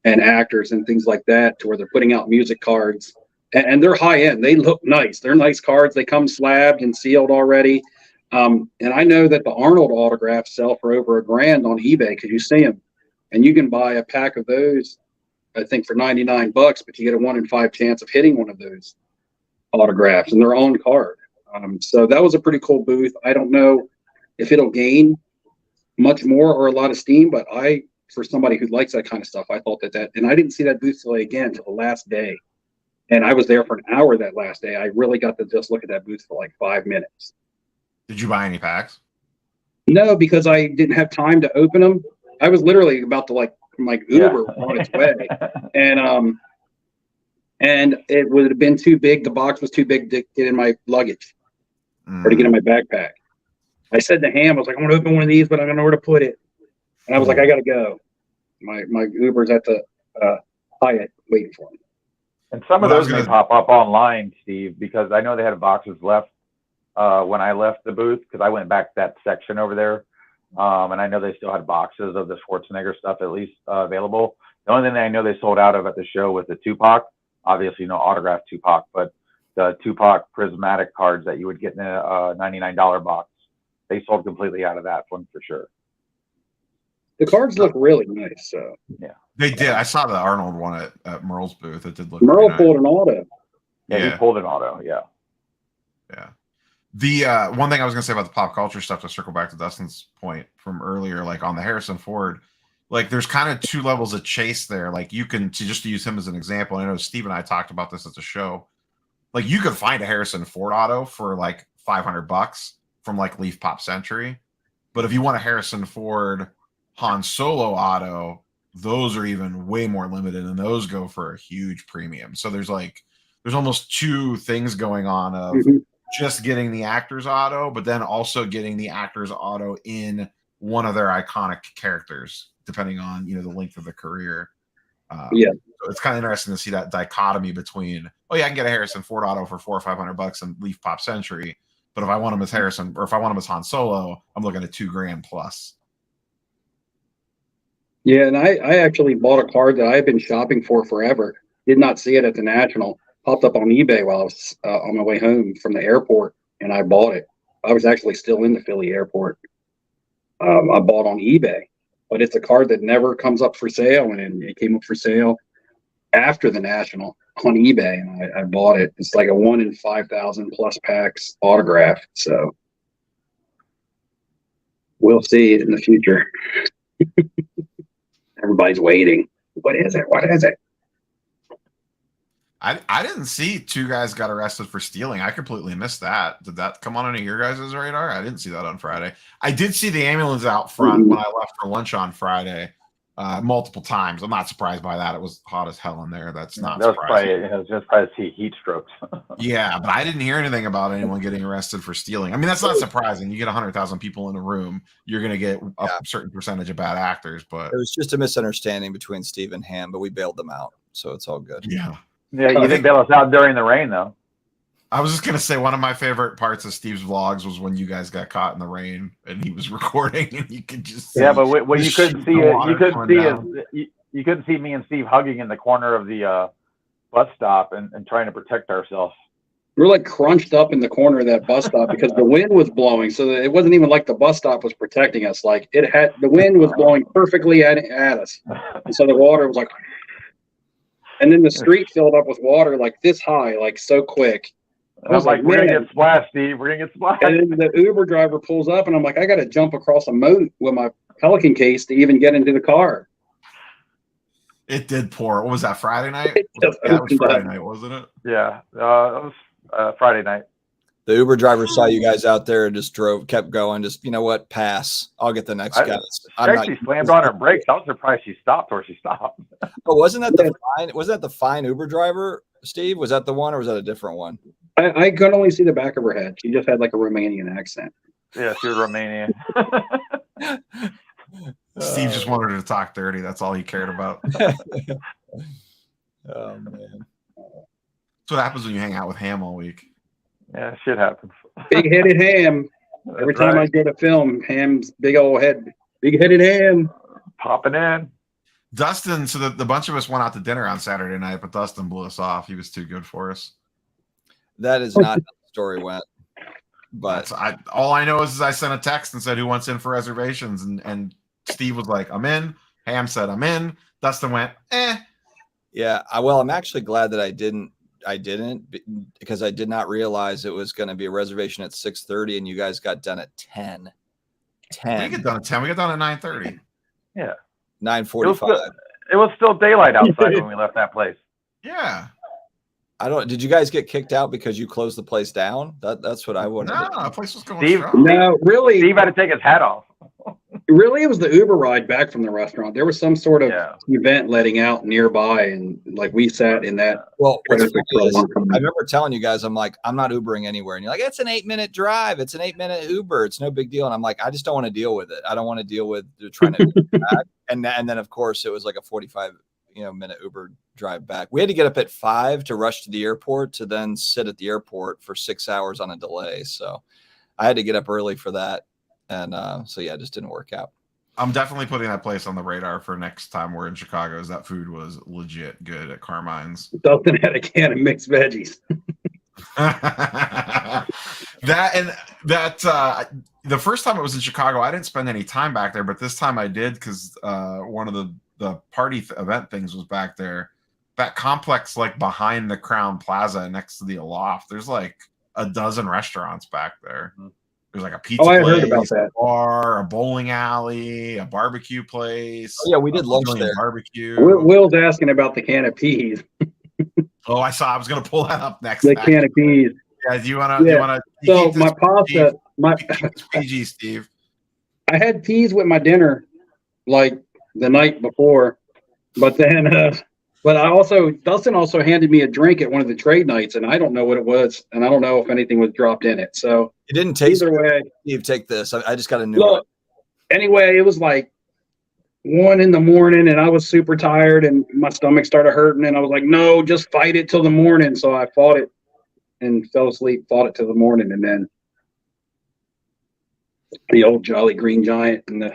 and actors and things like that, to where they're putting out music cards, and they're high end. They look nice. They're nice cards. They come slabbed and sealed already. And I know that the Arnold autographs sell for over $1,000 on eBay, because you see them, and you can buy a pack of those, I think, for $99, but you get a 1 in 5 chance of hitting one of those autographs in their own card. So that was a pretty cool booth. I don't know if it'll gain much more or a lot of steam, but for somebody who likes that kind of stuff, I thought that, and I didn't see that booth again till the last day. And I was there for an hour that last day. I really got to just look at that booth for like 5 minutes. Did you buy any packs? No, because I didn't have time to open them. I was literally about to like Uber on its way. And it would have been too big. The box was too big to get in my luggage or to get in my backpack. I said to Ham, I was like, I'm going to open one of these, but I don't know where to put it. And I was like, I got to go. My Uber's at the Hyatt waiting for me. And some of those may pop up online, Steve, because I know they had boxes left when I left the booth, because I went back to that section over there. And I know they still had boxes of the Schwarzenegger stuff at least available. The only thing I know they sold out of at the show was the Tupac. Obviously, no autographed Tupac, but the Tupac prismatic cards that you would get in a $99 box. They sold completely out of that one for sure. The cards look really nice. So yeah, they did. I saw the Arnold one at Merle's booth. It did look. Merle pulled an auto. Yeah, he pulled an auto. Yeah. Yeah. The one thing I was gonna say about the pop culture stuff, to circle back to Dustin's point from earlier, like on the Harrison Ford, like there's kind of two levels of chase there. Like you can, just to use him as an example, I know Steve and I talked about this at the show. Like you could find a Harrison Ford auto for like $500 from like Leaf Pop Century, but if you want a Harrison Ford Han Solo auto, those are even way more limited, and those go for a huge premium. So there's almost two things going on of just getting the actor's auto, but then also getting the actor's auto in one of their iconic characters, depending on the length of the career. So it's kind of interesting to see that dichotomy between, I can get a Harrison Ford auto for $400 or $500 in Leaf Pop Century, but if I want him as Harrison, or if I want him as Han Solo, I'm looking at $2,000 plus. Yeah, and I actually bought a card that I've been shopping for forever. Did not see it at the National. Popped up on eBay while I was on my way home from the airport, and I bought it. I was actually still in the Philly airport. I bought on eBay, but it's a card that never comes up for sale, and it came up for sale after the National on eBay, and I bought it. It's like a 1 in 5,000 plus packs autograph. So we'll see it in the future. Everybody's waiting. What is it? What is it? I didn't see 2 guys got arrested for stealing. I completely missed that. Did that come on any of your guys' radar? I didn't see that on Friday. I did see the ambulance out front when I left for lunch on Friday multiple times. I'm not surprised by that. It was hot as hell in there. That's not surprising. It was just probably heat strokes. Yeah, but I didn't hear anything about anyone getting arrested for stealing. I mean, that's not surprising. You get 100,000 people in a room, you're going to get a certain percentage of bad actors. But it was just a misunderstanding between Steve and Ham, but we bailed them out, so it's all good. Yeah. Yeah, you didn't bail us out during the rain, though. I was just going to say one of my favorite parts of Steve's vlogs was when you guys got caught in the rain and he was recording and you could just see. Yeah, but what you couldn't see you couldn't see me and Steve hugging in the corner of the bus stop and trying to protect ourselves. We were like crunched up in the corner of that bus stop because the wind was blowing, so that it wasn't even like the bus stop was protecting us. Like the wind was blowing perfectly at us, and so the water was like. And then the street filled up with water like this high, like so quick. I was like, we're gonna get splashed, Steve. We're gonna get splashed. And then the Uber driver pulls up, and I'm like, I got to jump across a moat with my Pelican case to even get into the car. It did pour. What was that, Friday night? That was Friday night, wasn't it? Yeah, it was Friday night. The Uber driver saw you guys out there and just kept going. Just, you know what? Pass. I'll get the next guy. She slammed on her brakes. I was surprised she stopped where she stopped. Oh, wasn't that the fine Uber driver, Steve? Was that the one, or was that a different one? I could only see the back of her head. She just had like a Romanian accent. Yeah, she was Romanian. Steve just wanted her to talk dirty. That's all he cared about. Oh man, that's what happens when you hang out with Ham all week. Yeah, shit happens. Big-headed Ham. Every time I go to film, Ham's big old head. Big-headed Ham. Popping in. Dustin, so the bunch of us went out to dinner on Saturday night, but Dustin blew us off. He was too good for us. That is not how the story went. But all I know is I sent a text and said, who wants in for reservations? And Steve was like, I'm in. Ham said, I'm in. Dustin went, eh. Yeah, well, I'm actually glad that I didn't because I did not realize it was going to be a reservation at 6:30 and you guys got done at 10. We get done at 10. We got done at 9:30. Yeah. 9:45. It was still daylight outside when we left that place. Yeah. Did you guys get kicked out because you closed the place down? That's what I wanted. No, the place was going strong. No, really. Steve had to take his hat off. Really, it was the Uber ride back from the restaurant. There was some sort of Yeah. event letting out nearby, and like we sat in that. Well, what's traffic funny for a is, long time. I remember telling you guys, I'm like, I'm not Ubering anywhere. And you're like, it's an 8-minute drive. It's an 8-minute Uber. It's no big deal. And I'm like, I just don't want to deal with it. I don't want to deal with trying to Uber back. And then, of course, it was like a 45-minute Uber drive back. We had to get up at 5 to rush to the airport to then sit at the airport for 6 hours on a delay. So I had to get up early for that. And so, yeah, it just didn't work out. I'm definitely putting that place on the radar for next time we're in Chicago. Is that food was legit good at Carmine's. Dustin had a can of mixed veggies. The first time I was in Chicago, I didn't spend any time back there, but this time I did because one of the party event things was back there. That complex, like behind the Crown Plaza next to the Aloft, there's like a dozen restaurants back there. There's like a pizza I place, heard about that. a bar, a bowling alley, a barbecue place. Oh, yeah, we did lunch there. Barbecue. Will's asking about the can of peas. Oh, I saw. I was going to pull that up next. The can of peas. Yeah, do you want to? Yeah. So my pasta, PG, Steve. I had peas with my dinner, like the night before, but then, Dustin also handed me a drink at one of the trade nights, and I don't know what it was, and I don't know if anything was dropped in it. So it didn't taste. Either way, Steve, take this. I just got a new one. Anyway, it was like 1 a.m, and I was super tired, and my stomach started hurting, and I was like, "No, just fight it till the morning." So I fought it and fell asleep. Fought it till the morning, and then the old Jolly Green Giant and the.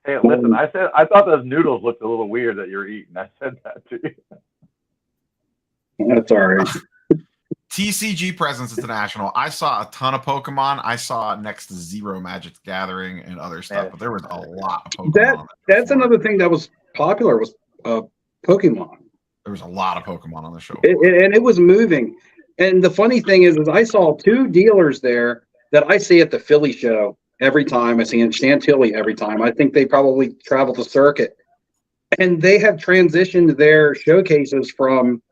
Hey, listen, I thought those noodles looked a little weird that you're eating. I said that to you. That's all right. TCG Presence International. I saw a ton of Pokemon. I saw next to zero Magic the Gathering and other stuff, but there was a lot of Pokemon. That's another thing that was popular was Pokemon. There was a lot of Pokemon on the show. And it was moving. And the funny thing is I saw 2 dealers there that I see at the Philly show every time. I see in Chantilly every time. I think they probably travel the circuit. And they have transitioned their showcases from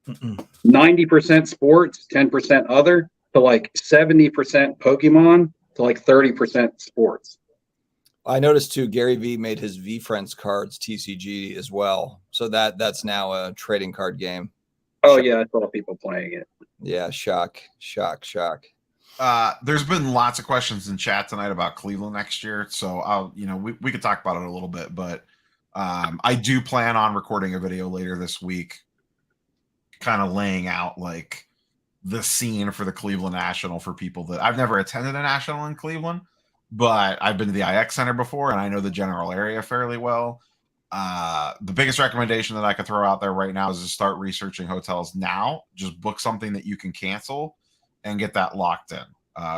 90% sports, 10% other, to like 70% Pokemon, to like 30% sports. I noticed too, Gary V made his V Friends cards TCG as well. So that's now a trading card game. Oh, yeah. I saw people playing it. Yeah. Shock. There's been lots of questions in chat tonight about Cleveland next year. So we could talk about it a little bit, but I do plan on recording a video later this week, kind of laying out like the scene for the Cleveland National for people that I've never attended a national in Cleveland, but I've been to the IX Center before and I know the general area fairly well. The biggest recommendation that I could throw out there right now is to start researching hotels now. Just book something that you can cancel and get that locked in.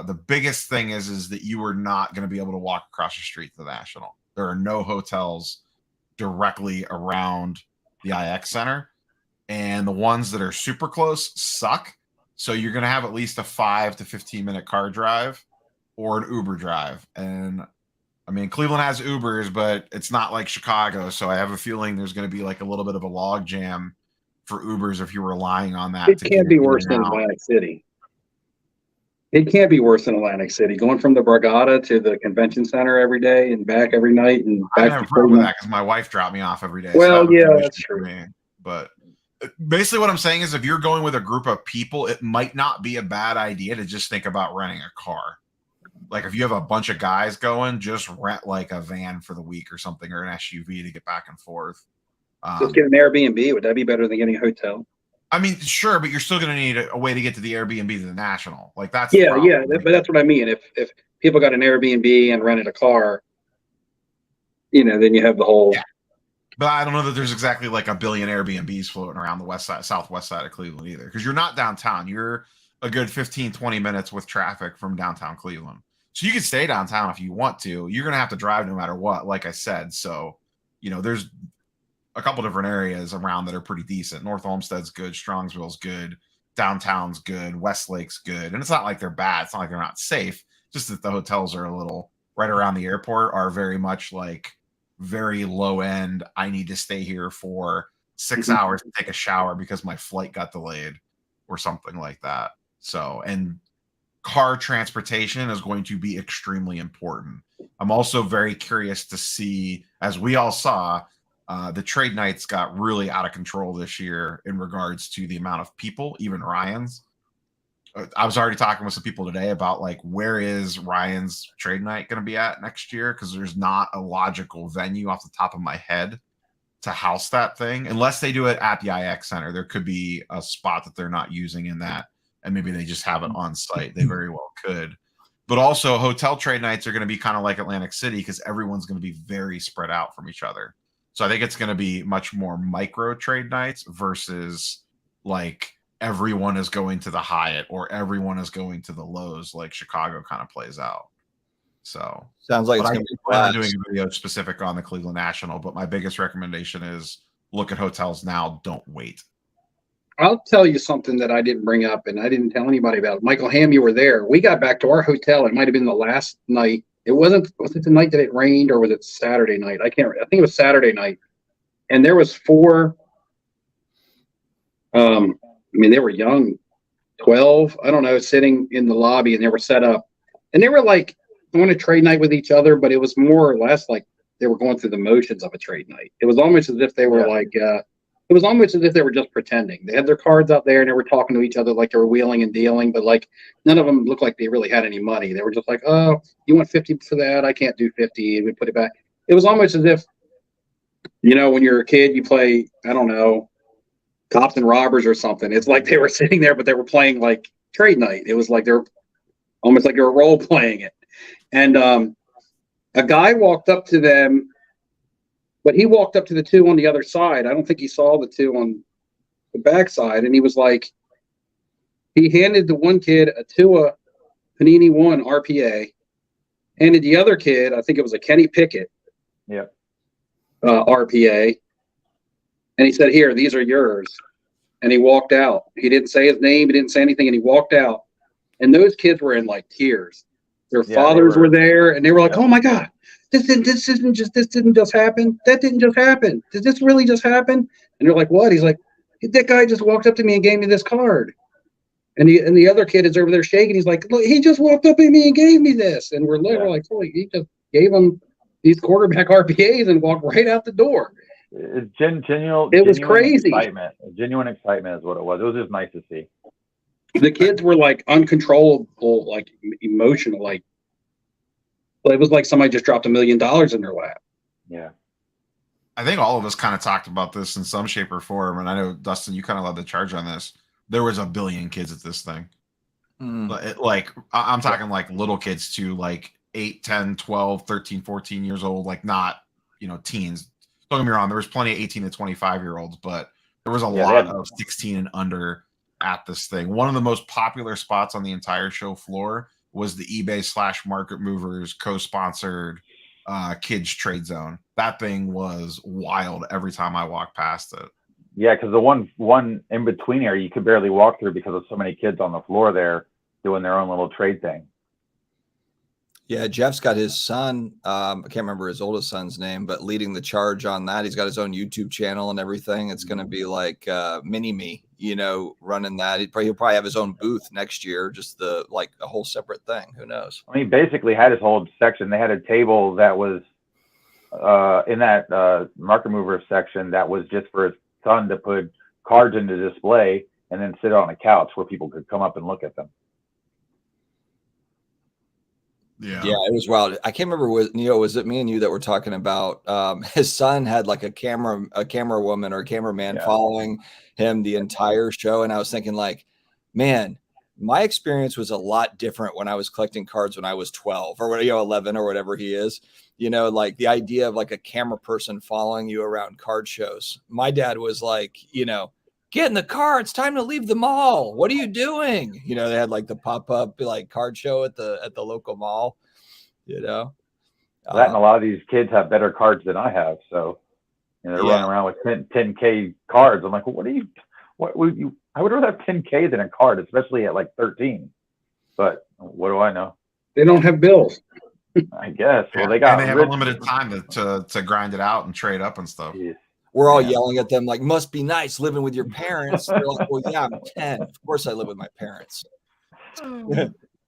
The biggest thing is that you are not going to be able to walk across the street to the National. There are no hotels directly around the IX Center, and the ones that are super close suck. So you're going to have at least a 5 to 15-minute car drive or an Uber drive. And I mean, Cleveland has Ubers, but it's not like Chicago. So I have a feeling there's going to be like a little bit of a log jam for Ubers if you're relying on that. It can't be worse than Atlantic City. It can't be worse than Atlantic City. Going from the Borgata to the convention center every day and back every night and back. I have a problem with that because my wife dropped me off every day. Well, yeah, that's true. But basically what I'm saying is if you're going with a group of people, it might not be a bad idea to just think about renting a car. Like if you have a bunch of guys going, just rent like a van for the week or something, or an SUV to get back and forth. Just get an Airbnb. Would that be better than getting a hotel? I mean, sure, but you're still going to need a way to get to the Airbnb to the National. Like that's but that's what I mean. If people got an Airbnb and rented a car, then you have the whole. Yeah. But I don't know that there's exactly like a billion Airbnbs floating around the southwest side of Cleveland either, because you're not downtown. You're a good 15, 20 minutes with traffic from downtown Cleveland. So you can stay downtown if you want to. You're going to have to drive no matter what, like I said. So, there's a couple different areas around that are pretty decent. North Olmsted's good. Strongsville's good. Downtown's good. Westlake's good. And it's not like they're bad. It's not like they're not safe. Just that the hotels are a little right around the airport are very much like very low end. I need to stay here for 6 hours to take a shower because my flight got delayed or something like that. So, and car transportation is going to be extremely important. I'm also very curious to see, as we all saw, the trade nights got really out of control this year in regards to the amount of people, even Ryan's. I was already talking with some people today about like, where is Ryan's trade night going to be at next year? Because there's not a logical venue off the top of my head to house that thing, unless they do it at the IX Center. There could be a spot that they're not using in that, and maybe they just have it on site. They very well could. But also, hotel trade nights are going to be kind of like Atlantic City, because everyone's going to be very spread out from each other. So I think it's going to be much more micro trade nights versus like everyone is going to the Hyatt or everyone is going to the Lowe's, like Chicago kind of plays out. So sounds like it's going to be I'm doing a video specific on the Cleveland National, but my biggest recommendation is look at hotels now. Don't wait. I'll tell you something that I didn't bring up, and I didn't tell anybody about. Michael Ham, you were there. We got back to our hotel. It might have been the last night. Was it the night that it rained, or was it Saturday night? I think it was Saturday night. And there was 4. They were young, 12, I don't know, sitting in the lobby, and they were set up, and they were like going to trade night with each other, but it was more or less like they were going through the motions of a trade night. It was almost as if they were it was almost as if they were just pretending. They had their cards out there and they were talking to each other like they were wheeling and dealing, but like none of them looked like they really had any money. They were just like, oh, you want 50 for that? I can't do 50. And we put it back. It was almost as if, when you're a kid, you play, I don't know, cops and robbers or something. It's like they were sitting there, but they were playing like trade night. It was like they're almost like they were role playing it. And a guy walked up to them, but he walked up to the 2 on the other side. I don't think he saw the 2 on the backside. And he was like, he handed the one kid a Tua Panini 1 RPA, handed the other kid, I think it was a Kenny Pickett RPA. And he said, here, these are yours. And he walked out. He didn't say his name. He didn't say anything. And he walked out. And those kids were in like tears. Their fathers were there. And they were like, oh, my God, this didn't just happen. That didn't just happen. Did this really just happen? And they're like, what? He's like, that guy just walked up to me and gave me this card. And the other kid is over there shaking. He's like, look, he just walked up to me and gave me this. And we're like, holy, he just gave him these quarterback RPAs and walked right out the door. It's genuine. It was crazy. Genuine excitement is what it was. It was just nice to see. The kids were like uncontrollable, like emotional, like it was like somebody just dropped $1 million in their lap. Yeah. I think all of us kind of talked about this in some shape or form. And I know, Dustin, you kind of led the charge on this. There was 1 billion kids at this thing. Like, I'm talking like little kids too, like 8, 10, 12, 13, 14 years old, like not, teens. Don't get me wrong, there was plenty of 18 to 25-year-olds, but there was a lot of 16 and under at this thing. One of the most popular spots on the entire show floor was the eBay / Market Movers co-sponsored kids trade zone. That thing was wild every time I walked past it. Yeah, because the one in between area you could barely walk through because of so many kids on the floor there doing their own little trade thing. Yeah, Jeff's got his son. I can't remember his oldest son's name, but leading the charge on that. He's got his own YouTube channel and everything. It's going to be like mini me, running that. He'll probably have his own booth next year, just a whole separate thing. Who knows? I mean, basically had his whole section. They had a table that was in that market mover section that was just for his son to put cards into display and then sit on a couch where people could come up and look at them. Yeah, it was wild. I can't remember was it me and you that were talking about his son had like a camera woman or a cameraman following him the entire show. And I was thinking like, man, my experience was a lot different when I was collecting cards when I was 12 or 11 or whatever he is, like the idea of like a camera person following you around card shows. My dad was like, get in the car. It's time to leave the mall. What are you doing? They had like the pop-up like card show at the local mall, That and a lot of these kids have better cards than I have. So they're running around with 10K cards. I'm like, well, I would rather have 10K than a card, especially at like 13. But what do I know? They don't have bills. I guess. Well, they have a limited time to grind it out and trade up and stuff. Jeez. We're all yelling at them like, must be nice living with your parents. They're like, well, yeah, I'm 10. Of course I live with my parents.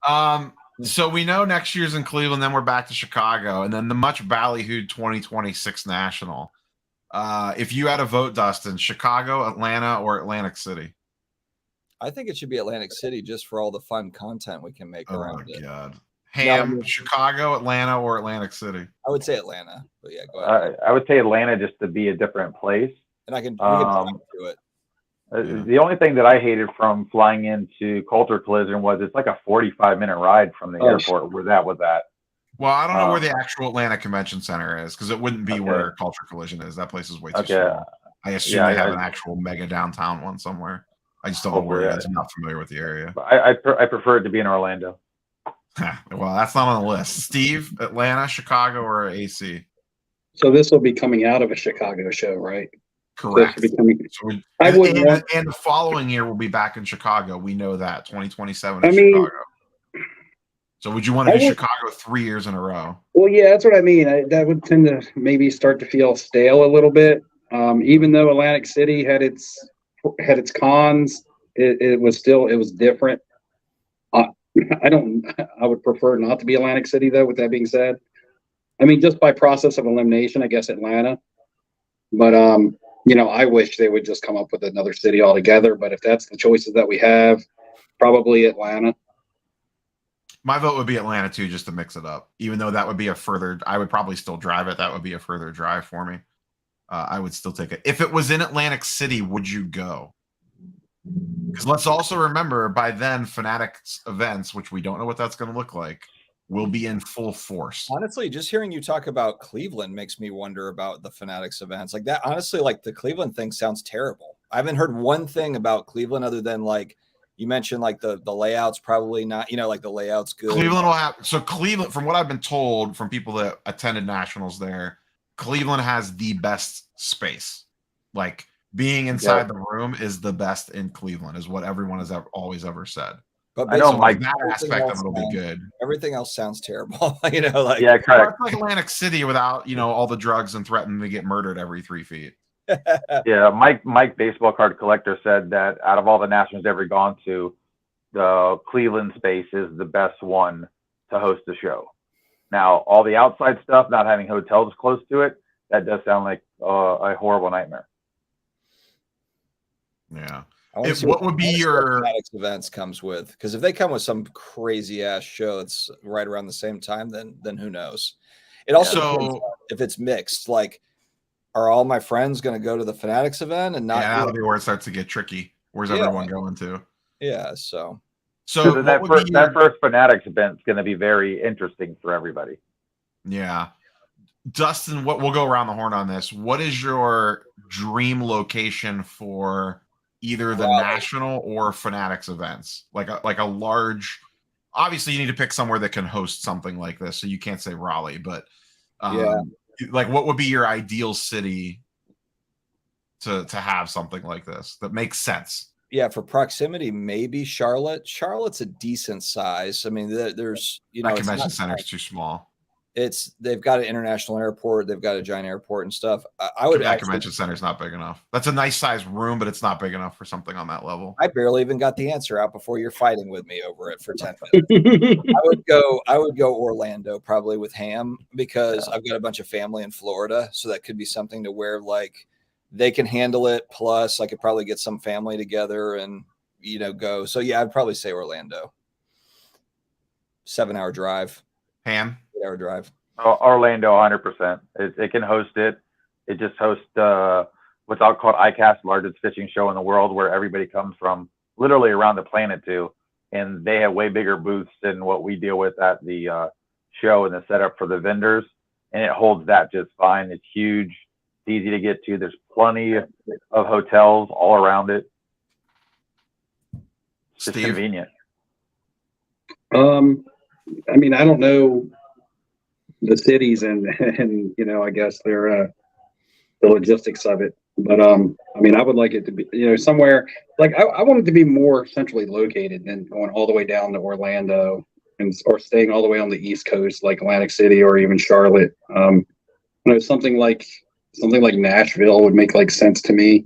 So we know next year's in Cleveland, then we're back to Chicago, and then the much ballyhooed 2026 National. If you had a vote, Dustin, Chicago, Atlanta, or Atlantic City? I think it should be Atlantic City just for all the fun content we can make around it. Oh, God. Ham, No, I mean, Chicago, Atlanta, or Atlantic City? I would say Atlanta, but yeah, go ahead. I would say Atlanta just to be a different place. And we can do it. Yeah. The only thing that I hated from flying into Coulter Collision was it's like a 45-minute ride from the airport where that was at. Well, I don't know where the actual Atlanta Convention Center is because it wouldn't be where Culture Collision is. That place is way too small. I assume they have an actual mega downtown one somewhere. I just don't know where it is. I'm not familiar with the area. I prefer it to be in Orlando. Well, that's not on the list. Steve, Atlanta, Chicago, or AC? So this will be coming out of a Chicago show, right? Correct. So and the following year we'll be back in Chicago. We know that 2027 in Chicago. So would you want to do Chicago 3 years in a row? Well, yeah, that's what I mean. That would tend to maybe start to feel stale a little bit. Even though Atlantic City had its cons, it was different. I would prefer not to be Atlantic City though. With that being said, I mean, just by process of elimination, I guess Atlanta. But I wish they would just come up with another city altogether. But if that's the choices that we have, probably Atlanta. My vote would be Atlanta too, just to mix it up. Even though that would be I would probably still drive it. That would be a further drive for me. I would still take it. If it was in Atlantic City, would you go? Because let's also remember, by then, Fanatics events, which we don't know what that's going to look like, will be in full force. Honestly, just hearing you talk about Cleveland makes me wonder about the Fanatics events. Like that, honestly, like the Cleveland thing sounds terrible. I haven't heard one thing about Cleveland other than like you mentioned, like the layout's probably not, like the layout's good. Cleveland will have, so Cleveland, from what I've been told from people that attended nationals there, Cleveland has the best space. Like being inside the room is the best in Cleveland, is what everyone has always ever said. But I know that aspect of it will be good. Everything else sounds terrible. Correct. Like Atlantic City without, all the drugs and threatening to get murdered every 3 feet. Yeah, Mike baseball card collector said that out of all the nationals ever gone to, the Cleveland space is the best one to host the show. Now, all the outside stuff, not having hotels close to it, that does sound like a horrible nightmare. Yeah. What would be your events comes with? Because if they come with some crazy ass show that's right around the same time, then who knows? It also depends if it's mixed. Like, are all my friends going to go to the Fanatics event and not? Yeah, that'll be where it starts to get tricky. Where's everyone going to? Yeah, so that first Fanatics event is going to be very interesting for everybody. Yeah. Dustin, we'll go around the horn on this. What is your dream location for either the national or Fanatics events? Like a large, obviously you need to pick somewhere that can host something like this. So you can't say Raleigh, but like what would be your ideal city to have something like this that makes sense? Yeah, for proximity, maybe Charlotte. Charlotte's a decent size. I mean, there's convention center's too small. They've got an international airport, they've got a giant airport and stuff. Convention center's not big enough. That's a nice size room, but it's not big enough for something on that level. I barely even got the answer out before you're fighting with me over it for 10 minutes. I would go Orlando probably with Ham because I've got a bunch of family in Florida, so that could be something to where like they can handle it. Plus, I could probably get some family together and go. So yeah, I'd probably say Orlando. 7-hour drive. Ham. 8-hour drive. Orlando, 100%. It can host it. It just hosts what's called ICAST, largest fishing show in the world, where everybody comes from literally around the planet to, and they have way bigger booths than what we deal with at the show and the setup for the vendors, and it holds that just fine. It's huge. It's easy to get to. There's plenty of hotels all around it. It's just convenient. I mean, I don't know the cities and I guess they're the logistics of it, but I mean, I would like it to be somewhere like I want it to be more centrally located than going all the way down to Orlando or staying all the way on the East Coast like Atlantic City or even Charlotte. Something like Nashville would make like sense to me,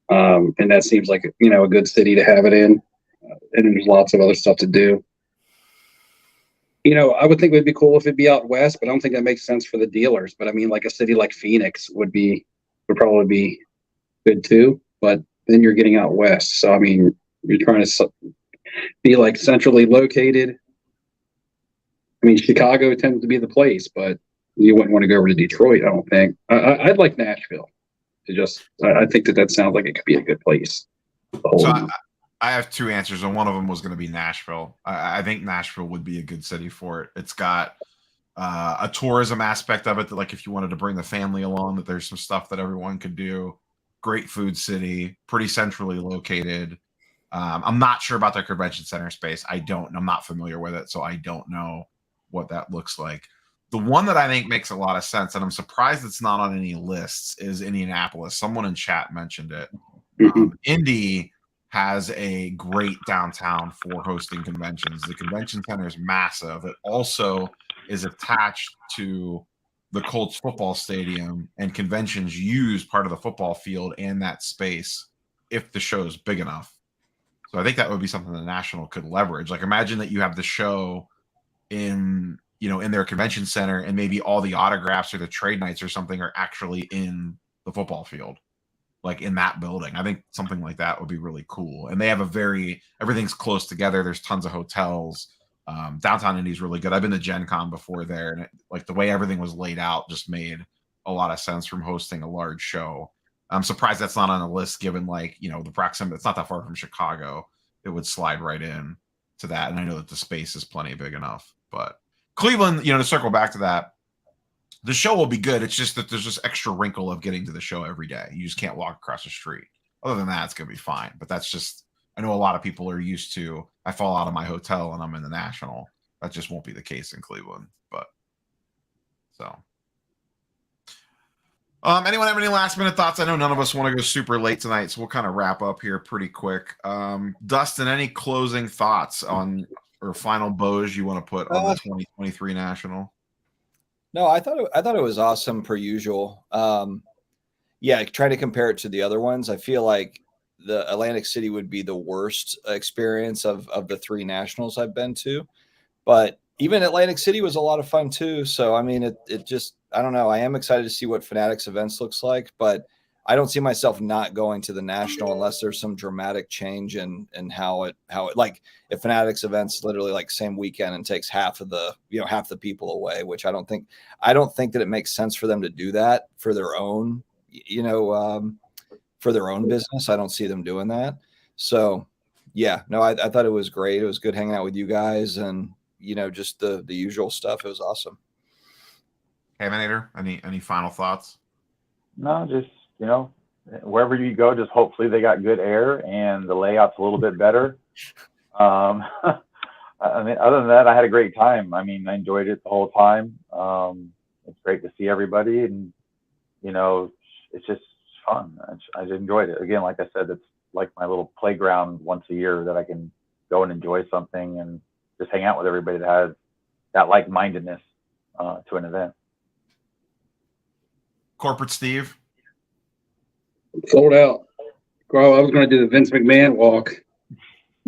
and that seems like a good city to have it in, and there's lots of other stuff to do. I would think it would be cool if it'd be out west, but I don't think that makes sense for the dealers. But I mean, like a city like Phoenix would probably be good too. But then you're getting out west, so I mean, you're trying to be like centrally located. I mean, Chicago tends to be the place, but you wouldn't want to go over to Detroit. I don't think. I'd like Nashville. I think that sounds like it could be a good place. So I have two answers, and one of them was going to be Nashville. I think Nashville would be a good city for it. It's got a tourism aspect of it that, like, if you wanted to bring the family along, that there's some stuff that everyone could do. Great food city, pretty centrally located. I'm not sure about their convention center space. I'm not familiar with it, so I don't know what that looks like. The one that I think makes a lot of sense, and I'm surprised it's not on any lists, is Indianapolis. Someone in chat mentioned it. Indy has a great downtown for hosting conventions. The convention center is massive. It also is attached to the Colts football stadium, and conventions use part of the football field and that space if the show is big enough. So I think that would be something the National could leverage. Like, imagine that you have the show in their convention center, and maybe all the autographs or the trade nights or something are actually in the football field, like in that building. I think something like that would be really cool. And they have everything's close together. There's tons of hotels. Downtown Indy is really good. I've been to Gen Con before there, and like the way everything was laid out just made a lot of sense from hosting a large show. I'm surprised that's not on the list, given the proximity. It's not that far from Chicago. It would slide right in to that. And I know that the space is plenty big enough, but Cleveland, to circle back to that, the show will be good. It's just that there's this extra wrinkle of getting to the show every day. You just can't walk across the street. Other than that, it's going to be fine. But that's just, I know a lot of people are used to, I fall out of my hotel and I'm in the National. That just won't be the case in Cleveland. But so. Anyone have any last minute thoughts? I know none of us want to go super late tonight, so we'll kind of wrap up here pretty quick. Dustin, any closing thoughts on or final bows you want to put on the 2023 National? No, I thought it was awesome per usual. Trying to compare it to the other ones, I feel like the Atlantic City would be the worst experience of the three Nationals I've been to, but even Atlantic City was a lot of fun too. So I mean, it just, I don't know. I am excited to see what Fanatics Events looks like, but I don't see myself not going to the National unless there's some dramatic change in how it like if Fanatics Events literally like same weekend and takes half the people away, which I don't think that it makes sense for them to do that for their own, for their own business. I don't see them doing that. So yeah, no, I thought it was great. It was good hanging out with you guys and, just the usual stuff. It was awesome. Haminator, any final thoughts? No, just, wherever you go, just hopefully they got good air and the layout's a little bit better. I mean, other than that, I had a great time. I mean, I enjoyed it the whole time. It's great to see everybody, and, it's just fun. I just enjoyed it. Again, like I said, it's like my little playground once a year that I can go and enjoy something and just hang out with everybody that has that like-mindedness to an event. Corporate Steve? Sold out. Bro, I was going to do the Vince McMahon walk,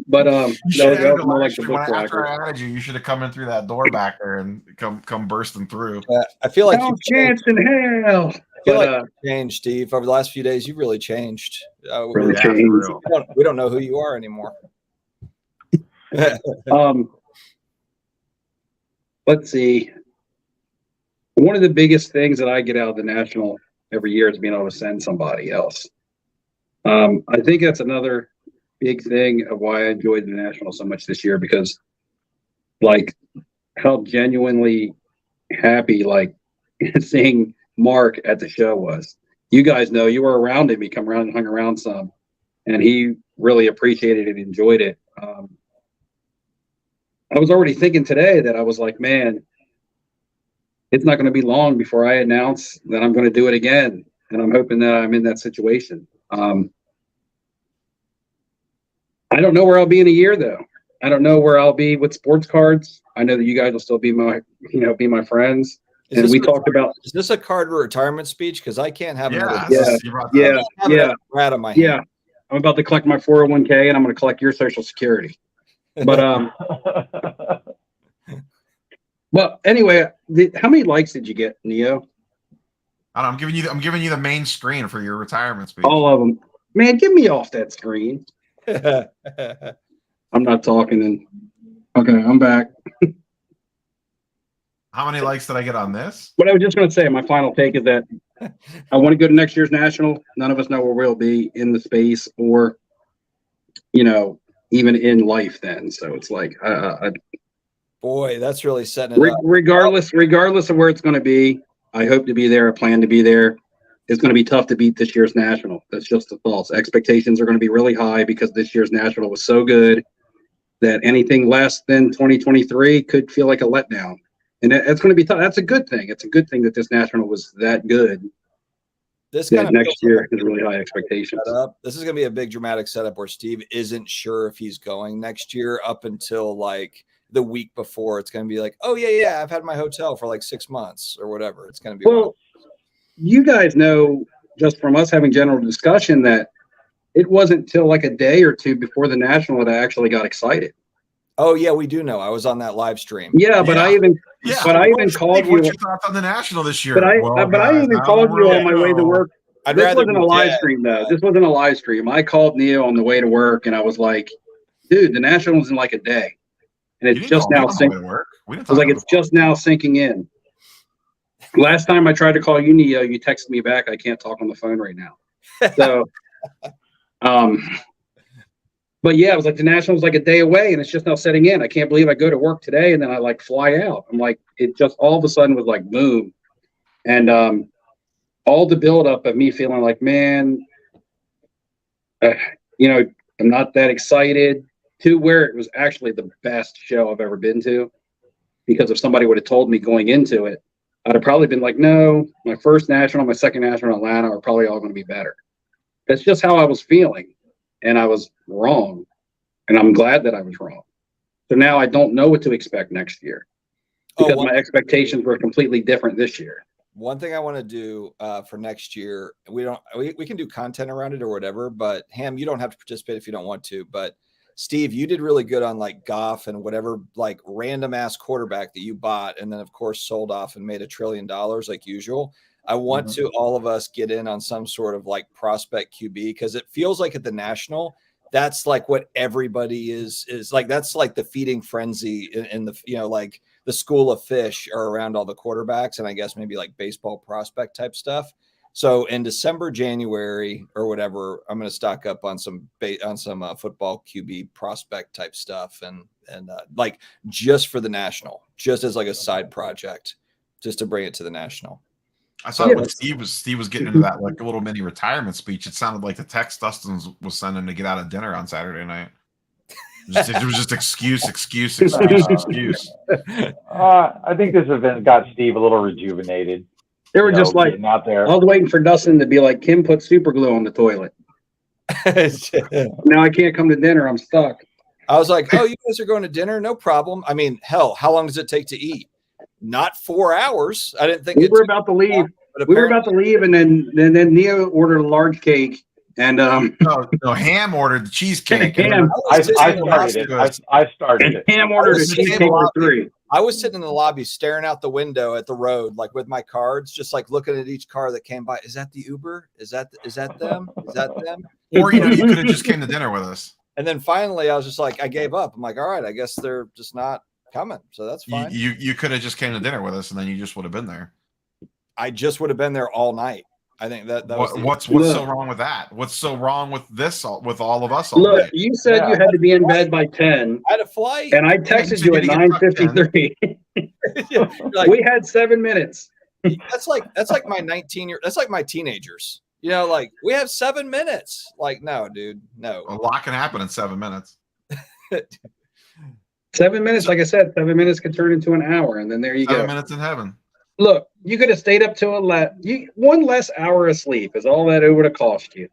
but after I added you, you should have come in through that door back there and come bursting through. I feel like no chance in hell. I feel like you changed, Steve. Over the last few days, you've really changed. Really changed. We don't know who you are anymore. Let's see. One of the biggest things that I get out of the National every year is being able to send somebody else. I think that's another big thing of why I enjoyed the National so much this year, because like how genuinely happy seeing Mark at the show was. You guys know, you were around him. He come around and hung around some, and he really appreciated it and enjoyed it. I was already thinking today that I was like, man, it's not going to be long before I announce that I'm going to do it again. And I'm hoping that I'm in that situation. I don't know where I'll be in a year, though. I don't know where I'll be with sports cards. I know that you guys will still be my friends. And we talked about. Is this a card retirement speech? Because I can't have another. Rat on my hand. Yeah. I'm about to collect my 401k, and I'm going to collect your Social Security. But Well, anyway, how many likes did you get, Neo? I don't know, I'm giving you the main screen for your retirement speech. All of them. Man, get me off that screen. Boy, I'm not talking. And okay, I'm back. How many likes did I get on this? What I was just going to say, my final take is that I want to go to next year's national. None of us know where we'll be in the space or, even in life then. So it's like, that's really setting it up. regardless of where it's going to be, I hope to be there. I plan to be there. It's going to be tough to beat this year's national. That's just the false expectations are going to be really high because this year's national was so good that anything less than 2023 could feel like a letdown. And it's going to be tough. That's a good thing. It's a good thing that this national was that good. This kind of next year is really high expectations. This is going to be a big dramatic setup where Steve isn't sure if he's going next year up until like the week before. It's going to be like, oh yeah, I've had my hotel for like 6 months or whatever. It's going to be well. You guys know just from us having general discussion that it wasn't till like a day or two before the national that I actually got excited. Oh yeah, we do know. I was on that live stream. Yeah, but I even called you. What's your thoughts on the national this year? But I even called you on my way to work. This wasn't a live stream though. This wasn't a live stream. I called Neo on the way to work, and I was like, "Dude, the national's in like a day, and it's just now sinking." I was like, "It's just now sinking in." Last time I tried to call you, Neo, you texted me back. I can't talk on the phone right now. So, but yeah, it was like the national's like a day away, and it's just now setting in. I can't believe I go to work today, and then I like fly out. I'm like, it just all of a sudden was like boom, and all the buildup of me feeling like, man, I'm not that excited, to where it was actually the best show I've ever been to. Because if somebody would have told me going into it, I'd have probably been like, no, my first national, my second national in Atlanta are probably all going to be better. That's just how I was feeling. And I was wrong. And I'm glad that I was wrong. So now I don't know what to expect next year because my expectations were completely different this year. One thing I want to do for next year, we can do content around it or whatever, but Ham, you don't have to participate if you don't want to, but Steve, you did really good on like Goff and whatever like random ass quarterback that you bought and then of course sold off and made $1 trillion like usual. I want to all of us get in on some sort of like prospect QB because it feels like at the national, that's like what everybody is like. That's like the feeding frenzy in the, like the school of fish are around all the quarterbacks and I guess maybe like baseball prospect type stuff. So in December, January or whatever, I'm going to stock up on some football QB prospect type stuff and like just for the national, just as like a side project, just to bring it to the national. I saw when Steve was getting into that like a little mini retirement speech. It sounded like the text Dustin was sending to get out of dinner on Saturday night. It was just excuse. I think this event got Steve a little rejuvenated. They were just like out there. I was waiting for Dustin to be like, Kim put super glue on the toilet. Now I can't come to dinner. I'm stuck. I was like, oh, you guys are going to dinner? No problem. I mean, hell, how long does it take to eat? Not 4 hours. I didn't think we were about to leave. We were about to leave, and then Neo ordered a large cake. And no, Ham ordered the cheesecake. Ham, I started it. Ham ordered a cheesecake for 3. I was sitting in the lobby staring out the window at the road, like with my cards, just like looking at each car that came by. Is that the Uber? Is that them? Is that them? Or you could have just came to dinner with us. And then finally, I was just like, I gave up. I'm like, all right, I guess they're just not coming, so that's fine. You could have just came to dinner with us, and then you just would have been there. I just would have been there all night. I think that was what's so wrong with that? What's so wrong with this? With all of us? Look, day? You said you had to be in bed by 10. I had a flight, and I texted you at 9:53. Like, we had 7 minutes. That's like my 19-year. That's like my teenagers. Like we have 7 minutes. Like no, dude, no. A lot can happen in 7 minutes. 7 minutes, like I said, 7 minutes could turn into an hour, and then there you 7 go. 7 minutes in heaven. Look, you could have stayed up till 11. 1 less hour of sleep is all that it would have cost you.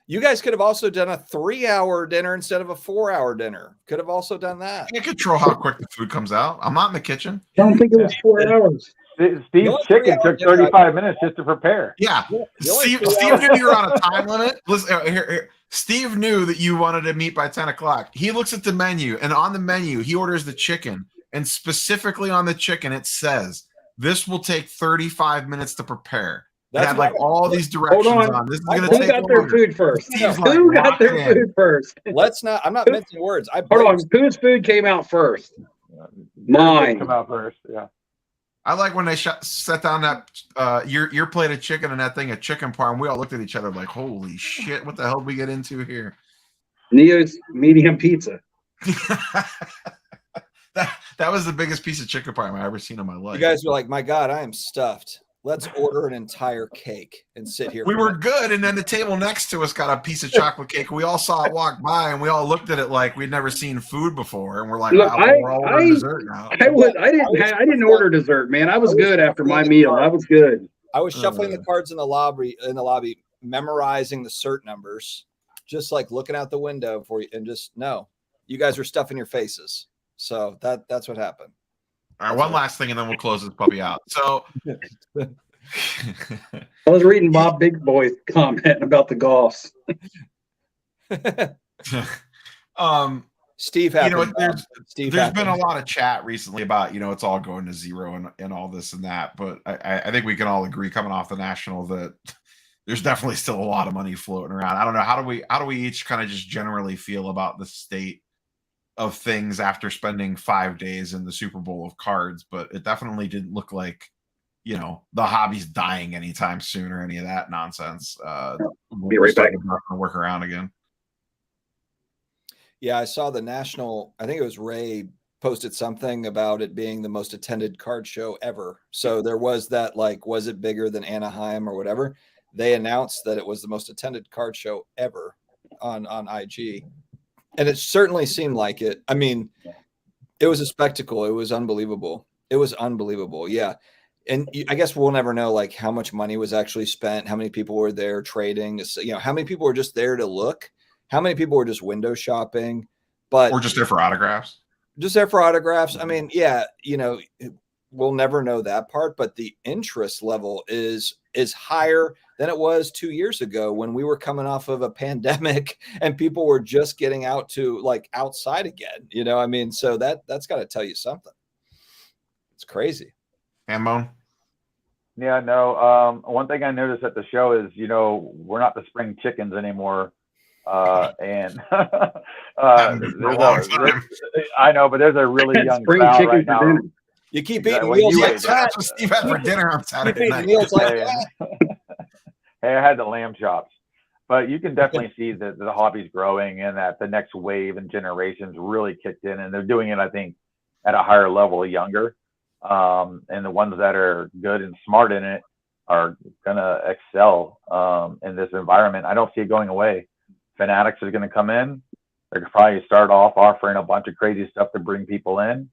You guys could have also done a 3-hour dinner instead of a 4-hour dinner. Could have also done that. You control how quick the food comes out. I'm not in the kitchen. I don't think it was 4 hours. Steve's chicken took 35 minutes just to prepare. Yeah. Steve knew you were on a time limit. Listen, here. Steve knew that you wanted to meet by 10 o'clock. He looks at the menu, and on the menu, he orders the chicken. and specifically on the chicken, it says this will take 35 minutes to prepare. It had like all these directions on. This is going to take Who got their food first? Who got their food first? Let's not. I'm not mincing words. Hold on. Whose food came out first? Mine. Come out first. Yeah. I like when they set down that your plate of chicken and that thing of chicken parm. We all looked at each other like, "Holy shit! What the hell did we get into here?" Neo's medium pizza. that was the biggest piece of chicken parm I ever seen in my life. You guys were like, "My God, I am stuffed. Let's order an entire cake and sit here." We were good, and then the table next to us got a piece of chocolate cake. We all saw it walk by, and we all looked at it like we'd never seen food before, and we're like, Look, wow, we're all ordering dessert now. I didn't order dessert, man. I was good after my meal. I was good. I was shuffling the cards in the lobby, memorizing the cert numbers, just like looking out the window for you, and just no, you guys were stuffing your faces. So that's what happened. All right, one last thing, and then we'll close this puppy out. So, I was reading Bob Big Boy's comment about the Goffs. Steve, there's been a lot of chat recently about it's all going to zero and all this and that, but I think we can all agree coming off the national that there's definitely still a lot of money floating around. I don't know, how do we each kind of just generally feel about the state of things after spending 5 days in the Super Bowl of cards? But it definitely didn't look like the hobby's dying anytime soon or any of that nonsense. Be right back. Work around again. Yeah, I saw the national. I think it was Ray posted something about it being the most attended card show ever. So there was that, like, was it bigger than Anaheim or whatever? They announced that it was the most attended card show ever on IG. And it certainly seemed like it. I mean, it was a spectacle. It was unbelievable. Yeah. And I guess we'll never know like how much money was actually spent, how many people were there trading, how many people were just there to look, how many people were just window shopping, or just there for autographs. I mean, yeah, we'll never know that part, but the interest level is higher than it was 2 years ago when we were coming off of a pandemic and people were just getting out to like outside again. I mean, so that's got to tell you something. It's crazy. Hambone? Yeah, no. One thing I noticed at the show is, we're not the spring chickens anymore. And I know, but there's a really young crowd right now. Dinner. You keep eating meals like that. That's what Steve had for dinner on Saturday night. Meals like that. Hey, I had the lamb chops. But you can definitely see that the hobby's growing and that the next wave and generations really kicked in. And they're doing it, I think, at a higher level, younger. And the ones that are good and smart in it are going to excel in this environment. I don't see it going away. Fanatics is going to come in. They're going to probably start off offering a bunch of crazy stuff to bring people in,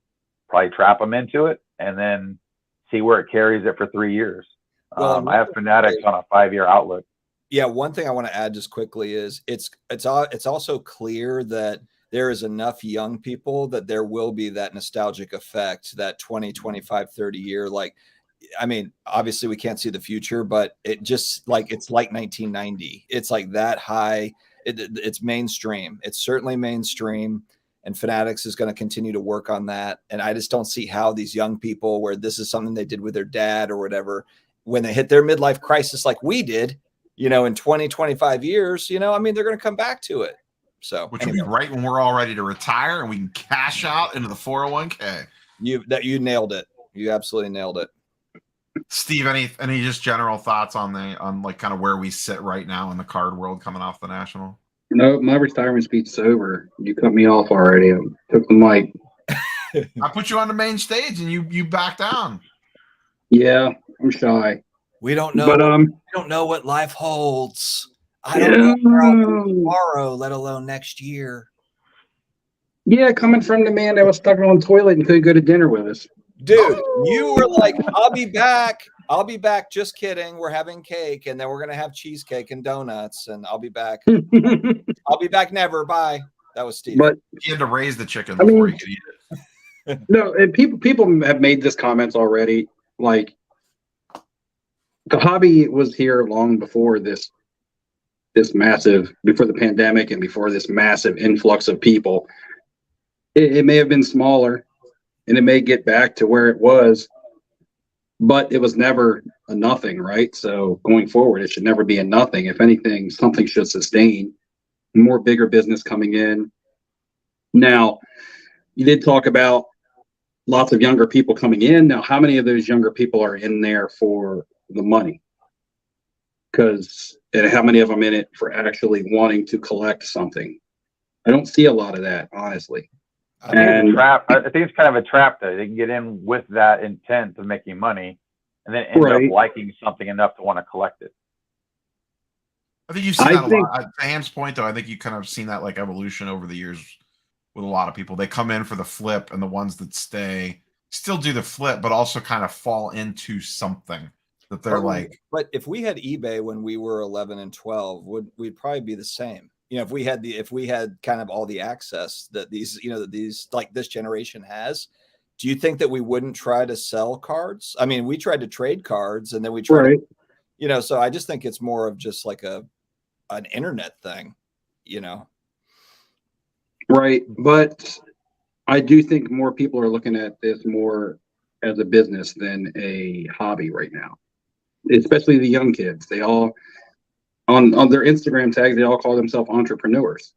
probably trap them into it, and then see where it carries it for 3 years. I have Fanatics on a 5-year outlook. Yeah, one thing I want to add just quickly is it's also clear that there is enough young people that there will be that nostalgic effect, that 20, 25, 30 year. Like, I mean, obviously we can't see the future, but it just like, it's like 1990. It's like that high. It's mainstream. It's certainly mainstream. And Fanatics is going to continue to work on that. And I just don't see how these young people, where this is something they did with their dad or whatever, when they hit their midlife crisis like we did, in 20, 25 years, I mean, they're going to come back to it. So, which will be right when we're all ready to retire and we can cash out into the 401k. You nailed it. You absolutely nailed it. Steve, any just general thoughts on like kind of where we sit right now in the card world coming off the national? No, my retirement speech is over. You cut me off already. I took the mic. I put you on the main stage and you backed down. Yeah, I'm shy. We don't know. But we don't know what life holds. I don't know tomorrow, let alone next year. Yeah, coming from the man that was stuck on the toilet and couldn't go to dinner with us. Dude, you were like, I'll be back. I'll be back. Just kidding. We're having cake, and then we're going to have cheesecake and donuts, and I'll be back. I'll be back never. Bye. That was Steve. But he had to raise the chicken before he could eat it. No, and people have made this comments already. Like, the hobby was here long before before the pandemic and before this massive influx of people. It may have been smaller and it may get back to where it was, but it was never a nothing, right? So going forward, it should never be a nothing. If anything, something should sustain. More bigger business coming in. Now, you did talk about lots of younger people coming in. Now, how many of those younger people are in there for the money? And how many of them in it for actually wanting to collect something? I don't see a lot of that, honestly. I think it's a trap. I think it's kind of a trap that they can get in with that intent of making money and then end up liking something enough to want to collect it. I think you've seen that a lot. To Ham's point, though, I think you kind of seen that like evolution over the years with a lot of people. They come in for the flip, and the ones that stay still do the flip, but also kind of fall into something that they're like. But if we had eBay when we were 11 and 12, we'd probably be the same. You know, if we had kind of all the access that these like this generation has, do you think that we wouldn't try to sell cards? I mean, we tried to trade cards, and then we tried to, you know, so I just think it's more of just like an internet thing, you know. Right. But I do think more people are looking at this more as a business than a hobby right now, especially the young kids. They all, on their Instagram tags, they all call themselves entrepreneurs.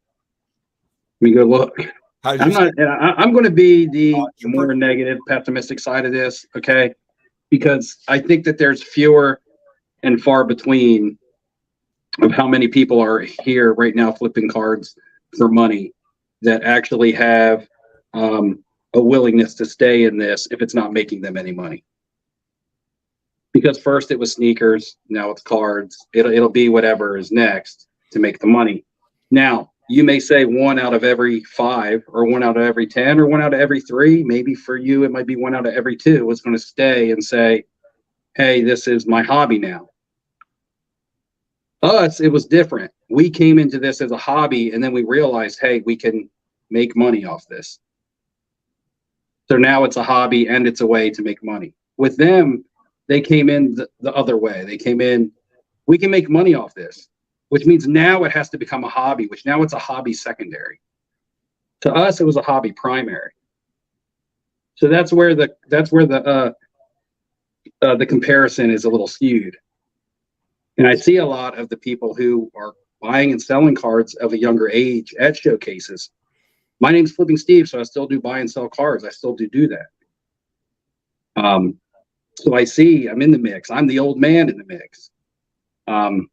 Let me go look. I'm going to be the more negative, pessimistic side of this, okay? Because I think that there's fewer and far between of how many people are here right now flipping cards for money that actually have a willingness to stay in this if it's not making them any money. Because first it was sneakers, now it's cards. It'll be whatever is next to make the money. Now, you may say 1 out of every 5 or 1 out of every 10 or 1 out of every 3. Maybe for you, it might be 1 out of every 2 is going to stay and say, hey, this is my hobby now. Us, it was different. We came into this as a hobby, and then we realized, hey, we can make money off this. So now it's a hobby and it's a way to make money. With them, they came in the other way. They came in, we can make money off this, which means now it has to become a hobby, which now it's a hobby secondary. To us, it was a hobby primary. So that's where the comparison is a little skewed. And I see a lot of the people who are buying and selling cards of a younger age at showcases. My name's Flipping Steve, so I still do buy and sell cards. I still do that. So I see I'm in the mix. I'm the old man in the mix. And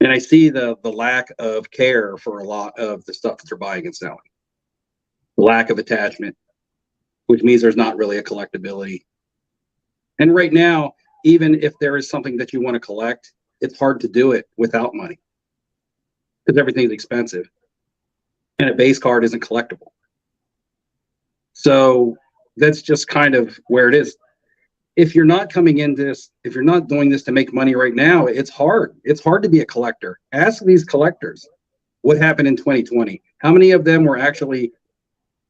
I see the lack of care for a lot of the stuff that they're buying and selling. The lack of attachment, which means there's not really a collectability. And right now, even if there is something that you want to collect, it's hard to do it without money because everything's expensive. And a base card isn't collectible. So that's just kind of where it is. If you're not coming into this, if you're not doing this to make money right now, it's hard. It's hard to be a collector. Ask these collectors what happened in 2020. How many of them were actually,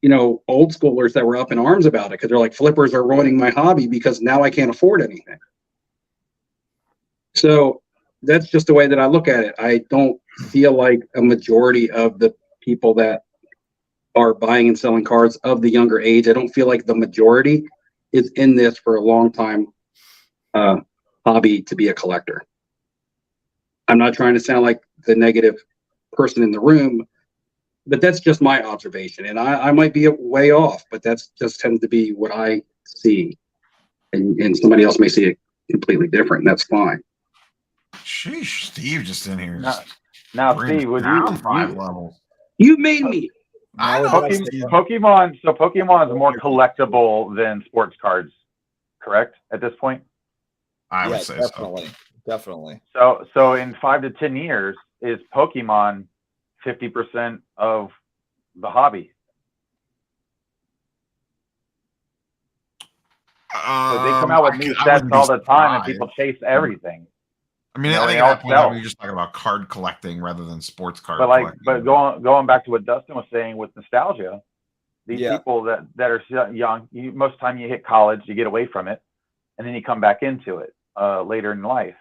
you know, old schoolers that were up in arms about it because they're like, flippers are ruining my hobby because now I can't afford anything. So that's just the way that I look at it. I don't feel like a majority of the people that are buying and selling cards of the younger age, I don't feel like the majority is in this for a long time hobby to be a collector. I'm not trying to sound like the negative person in the room, but that's just my observation. And I might be way off, but that's just tends to be what I see. And somebody else may see it completely different, and that's fine. Sheesh, Steve just in here. Now Steve, would you 5 levels? You made me. Pokemon. So Pokemon is more collectible than sports cards, correct? At this point, I would say definitely. So in 5 to 10 years, is Pokemon 50% of the hobby? So they come out with new sets all the time, and people chase everything. I mean, I think at that point, you're just talking about card collecting rather than sports card collecting. But going back to what Dustin was saying with nostalgia, these people that are young, most of the time you hit college, you get away from it, and then you come back into it later in life.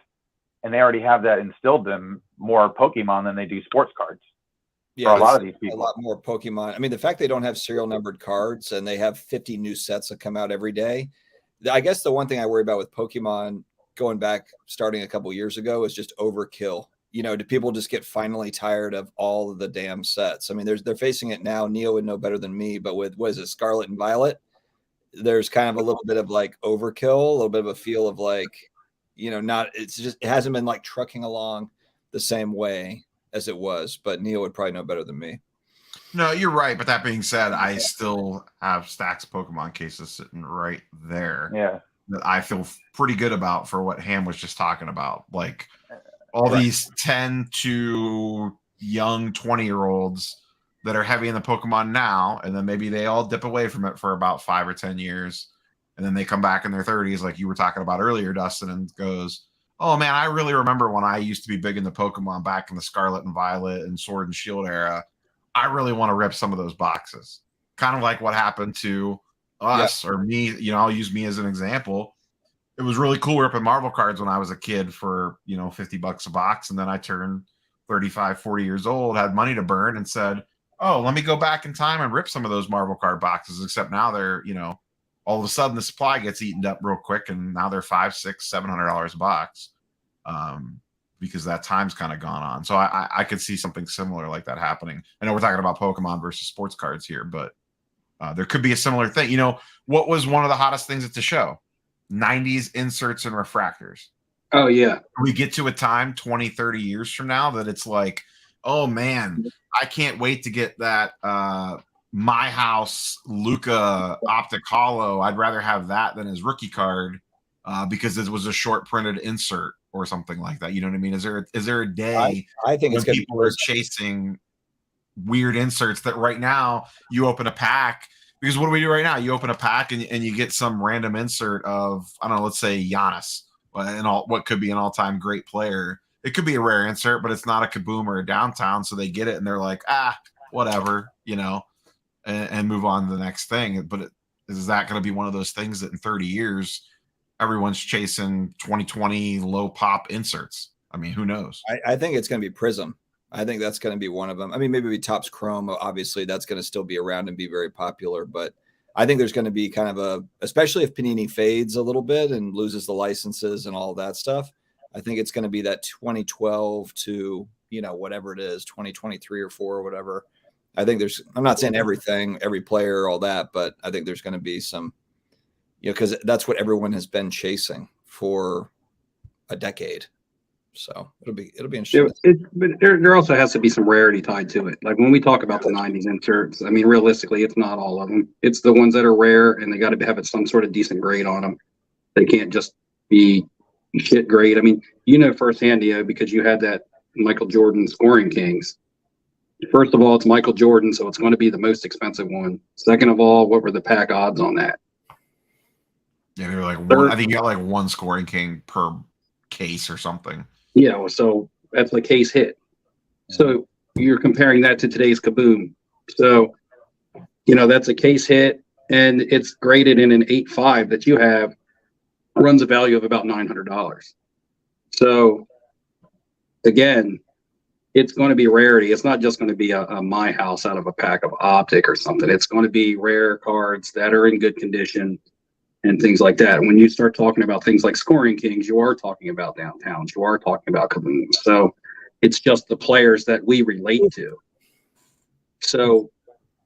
And they already have that instilled in them more Pokemon than they do sports cards. Yeah, a lot of it's these a people. lot more Pokemon. I mean, the fact they don't have serial numbered cards and they have 50 new sets that come out every day. I guess the one thing I worry about with Pokemon going back, starting a couple years ago, is just overkill. You know, do people just get finally tired of all of the damn sets? I mean, they're facing it now. Neo would know better than me, but with, what is it, Scarlet and Violet? There's kind of a little bit of like overkill, a little bit of a feel of like, you know, not, it's just, it hasn't been like trucking along the same way as it was, but Neo would probably know better than me. No, you're right. But that being said, I still have stacks of Pokemon cases sitting right there Yeah. that I feel pretty good about for what Ham was just talking about. Like all these 10 to young 20-year-olds that are heavy in the Pokemon now, and then maybe they all dip away from it for about 5 or 10 years. And then they come back in their 30s, like you were talking about earlier, Dustin, and goes, oh man, I really remember when I used to be big into Pokemon back in the Scarlet and Violet and Sword and Shield era. I really want to rip some of those boxes. Kind of like what happened to us or me. You know, I'll use me as an example. It was really cool ripping Marvel cards when I was a kid for, you know, $50 a box. And then I turned 35, 40 years old, had money to burn, and said, oh, let me go back in time and rip some of those Marvel card boxes. Except now they're, you know, all of a sudden the supply gets eaten up real quick. And now they're $500, $600, $700 a box. Because that time's kind of gone on. So I could see something similar like that happening. I know we're talking about Pokemon versus sports cards here, but there could be a similar thing. You know, what was one of the hottest things at the show? 90s inserts and refractors. Oh, yeah. We get to a time 20, 30 years from now that it's like, oh, man, I can't wait to get that My House Luca Optic Hollow. I'd rather have that than his rookie card because it was a short printed insert or something like that. You know what I mean? Is there a day I think when people are chasing weird inserts that right now you open a pack? Because what do we do right now? You open a pack and you get some random insert of, I don't know, let's say Giannis, and all what could be an all-time great player. It could be a rare insert, but it's not a Kaboom or a Downtown, so they get it and they're like, whatever, you know, and move on to the next thing. But is that going to be one of those things that in 30 years everyone's chasing 2020 low pop inserts? I mean, who knows? I think it's going to be Prism. I think that's going to be one of them. I mean, maybe Topps Chrome, obviously that's going to still be around and be very popular, but I think there's going to be kind of especially if Panini fades a little bit and loses the licenses and all that stuff. I think it's going to be that 2012 to, you know, whatever it is, 2023 or 4 or whatever. I think I'm not saying everything, every player, all that, but I think there's going to be some, you know, because that's what everyone has been chasing for a decade. So it'll be interesting. But there also has to be some rarity tied to it. Like when we talk about the 90s inserts, I mean, realistically, it's not all of them. It's the ones that are rare and they got to have some sort of decent grade on them. They can't just be shit grade. I mean, you know firsthand, because you had that Michael Jordan Scoring Kings. First of all, it's Michael Jordan, so it's going to be the most expensive one. Second of all, what were the pack odds on that? Yeah, they were like one, I think you got like one Scoring King per case or something. Yeah, so that's the case hit. So you're comparing that to today's Kaboom. So, you know, that's a case hit, and it's graded in an 8.5 that you have, runs a value of about $900. So, again, it's going to be rarity. It's not just going to be a My House out of a pack of Optic or something. It's going to be rare cards that are in good condition and things like that. When you start talking about things like Scoring Kings, you are talking about Downtowns. You are talking about Kabooms. So it's just the players that we relate to. So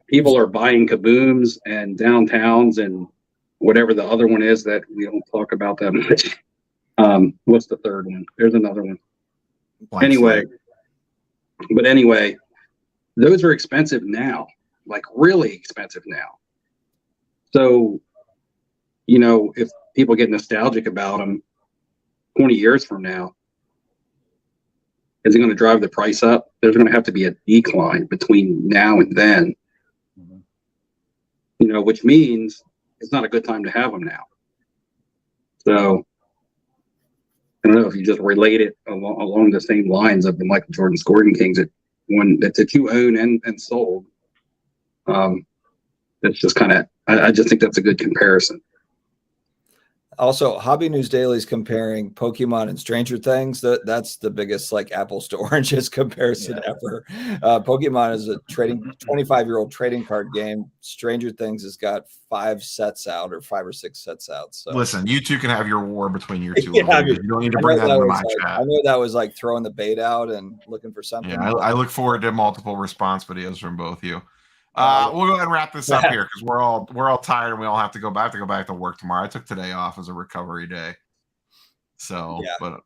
people are buying Kabooms and Downtowns and whatever the other one is that we don't talk about that much. What's the third one? There's another one. Anyway, those are expensive now, like really expensive now. So, you know, if people get nostalgic about them 20 years from now, is it going to drive the price up? There's going to have to be a decline between now and then, you know, which means it's not a good time to have them now. So I don't know if you just relate it along the same lines of the Michael Jordan Scoring Kings that you own and sold. That's just kind of, I just think that's a good comparison. Also, Hobby News Daily is comparing Pokemon and Stranger Things. That's the biggest like apples to oranges comparison ever. Pokemon is a 25-year-old trading card game. Stranger Things has got 5 sets out, or 5 or 6 sets out. So listen, you two can have your war between your two. Yeah, you don't need to bring that into my chat. I know that was like throwing the bait out and looking for something. Yeah, I look forward to multiple response videos from both of you. We'll go ahead and wrap this up here because we're all tired and we all have to go back to work tomorrow. I took today off as a recovery day. So, but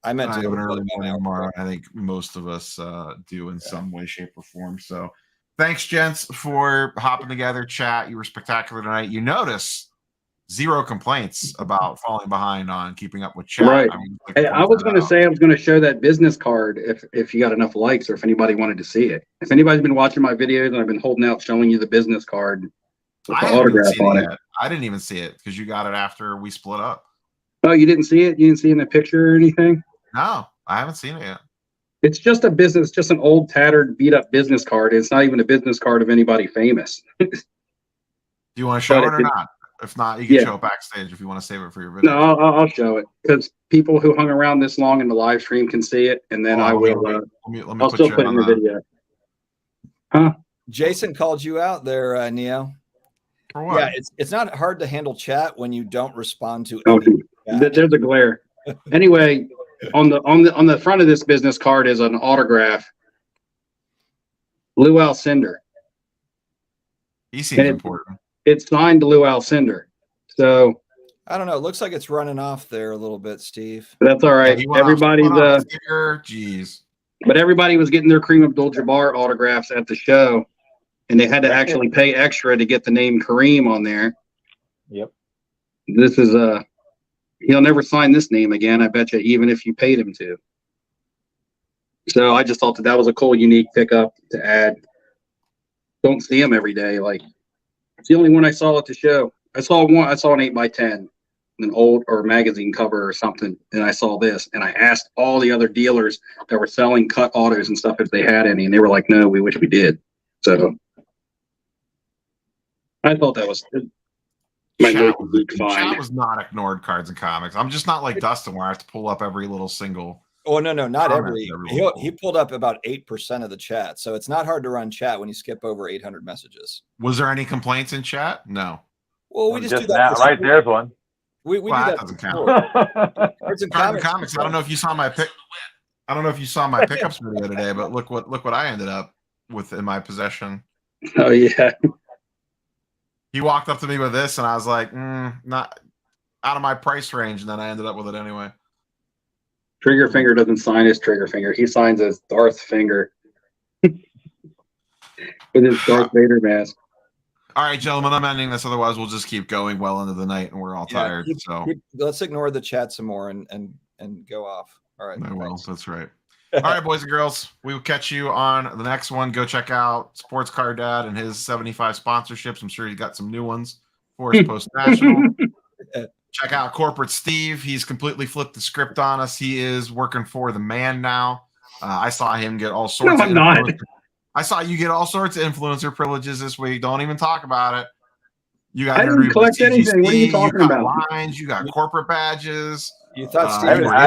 I meant to have go an early morning tomorrow. I think most of us do in some way, shape, or form. So thanks, gents, for hopping together, chat. You were spectacular tonight. You notice 0 complaints about falling behind on keeping up with chat. Right. I mean, hey, I was going to say I was going to show that business card if you got enough likes or if anybody wanted to see it. If anybody's been watching my videos and I've been holding out showing you the business card with the autograph on it. I didn't even see it because you got it after we split up. Oh, you didn't see it? You didn't see it in the picture or anything? No, I haven't seen it yet. It's just a business, just an old, tattered, beat-up business card. It's not even a business card of anybody famous. Do you want to show it or not? If not, you can show it backstage if you want to save it for your video. No, I'll show it because people who hung around this long in the live stream can see it, and then I will. I'll still put it in the video. Huh? Jason called you out there, Neo. For what? Yeah, it's not hard to handle chat when you don't respond to. There's a glare. Anyway, on the front of this business card is an autograph. Lou Alcindor. He seems important. It's signed to Lou Alcindor. So I don't know. It looks like it's running off there a little bit, Steve. That's all right. Everybody's jeez. But everybody was getting their Kareem Abdul-Jabbar autographs at the show, and they had to actually pay extra to get the name Kareem on there. Yep. This is he'll never sign this name again, I bet you, even if you paid him to. So I just thought that was a cool, unique pickup to add. Don't see him every day. Like, it's the only one I saw at the show. I saw an 8x10, an old or magazine cover or something, and I saw this, and I asked all the other dealers that were selling cut autos and stuff if they had any, and they were like, no, we wish we did. So I thought that was Chat was not ignored Cards and Comics. I'm just not like Dustin where I have to pull up every little single. Oh, no, not every. He pulled up about 8% of the chat. So it's not hard to run chat when you skip over 800 messages. Was there any complaints in chat? No. Well, we just do that. Right there's one. We do that. Doesn't count. Cards and Comics. I don't know if you saw my pickups video today, but look what I ended up with in my possession. Oh yeah. He walked up to me with this, and I was like, not out of my price range, and then I ended up with it anyway. Trigger Finger doesn't sign his Trigger Finger. He signs as Darth Finger with his Darth Vader mask. All right, gentlemen, I'm ending this. Otherwise, we'll just keep going well into the night, and we're all tired. Let's ignore the chat some more and go off. All right. I will. That's right. All right, boys and girls, we will catch you on the next one. Go check out Sports Car Dad and his 75 sponsorships. I'm sure he's got some new ones for his post-national. Check out Corporate Steve. He's completely flipped the script on us. He is working for the man now. I saw him get all sorts of I saw you get all sorts of influencer privileges this week. Don't even talk about it. You got I didn't collect anything. What are you talking about? Lines, you got corporate badges. You thought Steve I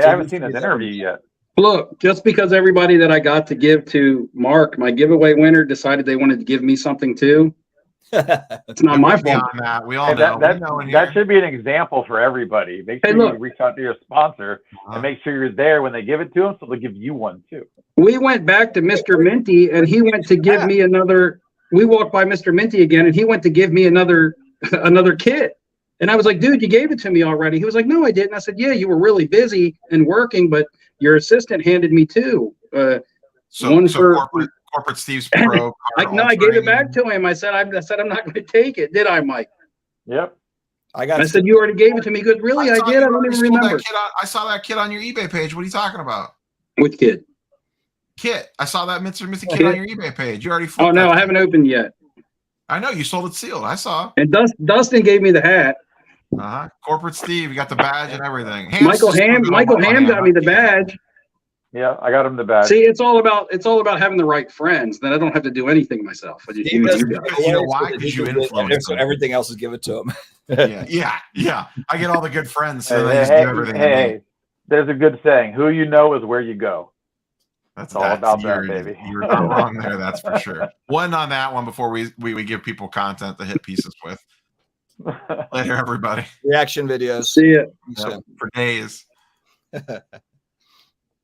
haven't seen his interview yet. Look, just because everybody that I got to give to Mark, my giveaway winner, decided they wanted to give me something too. It's not my fault. That. We all know. That should be an example for everybody. Make sure you reach out to your sponsor and make sure you're there when they give it to them, so they'll give you one too. We went back to Mr. Minty, and he went to give me another. We walked by Mr. Minty again, and he went to give me another kit. And I was like, dude, you gave it to me already. He was like, no, I didn't. I said, yeah, you were really busy and working, but your assistant handed me two. Corporate Steve's Pro. I gave it back to him. I said, I'm not going to take it. Did I, Mike? Yep. I said, you already gave it to me. He goes, really? I did? I don't even remember. I saw that kid on your eBay page. What are you talking about? Which kid? Kit. I saw that Mr. kid on your eBay page. You already Oh, no, I haven't opened yet. I know. You sold it sealed. I saw. And Dustin gave me the hat. Corporate Steve. You got the badge and everything. Michael Ham got me the badge. Yeah, I got him the badge. See, it's all about having the right friends. Then I don't have to do anything myself. I just Steve use does you the guys. You know giveaways why? so that 'Cause he you can get- influence them. everything else is given to him. Yeah. I get all the good friends, so Hey, they hey, just hey, give everything to me. hey, there's a good saying: "Who you know is where you go." That's It's all about that, you're, baby. You're not wrong there. That's for sure. One on that one before we give people content to hit pieces with. Later, everybody. Reaction videos. See ya. Yep, for days.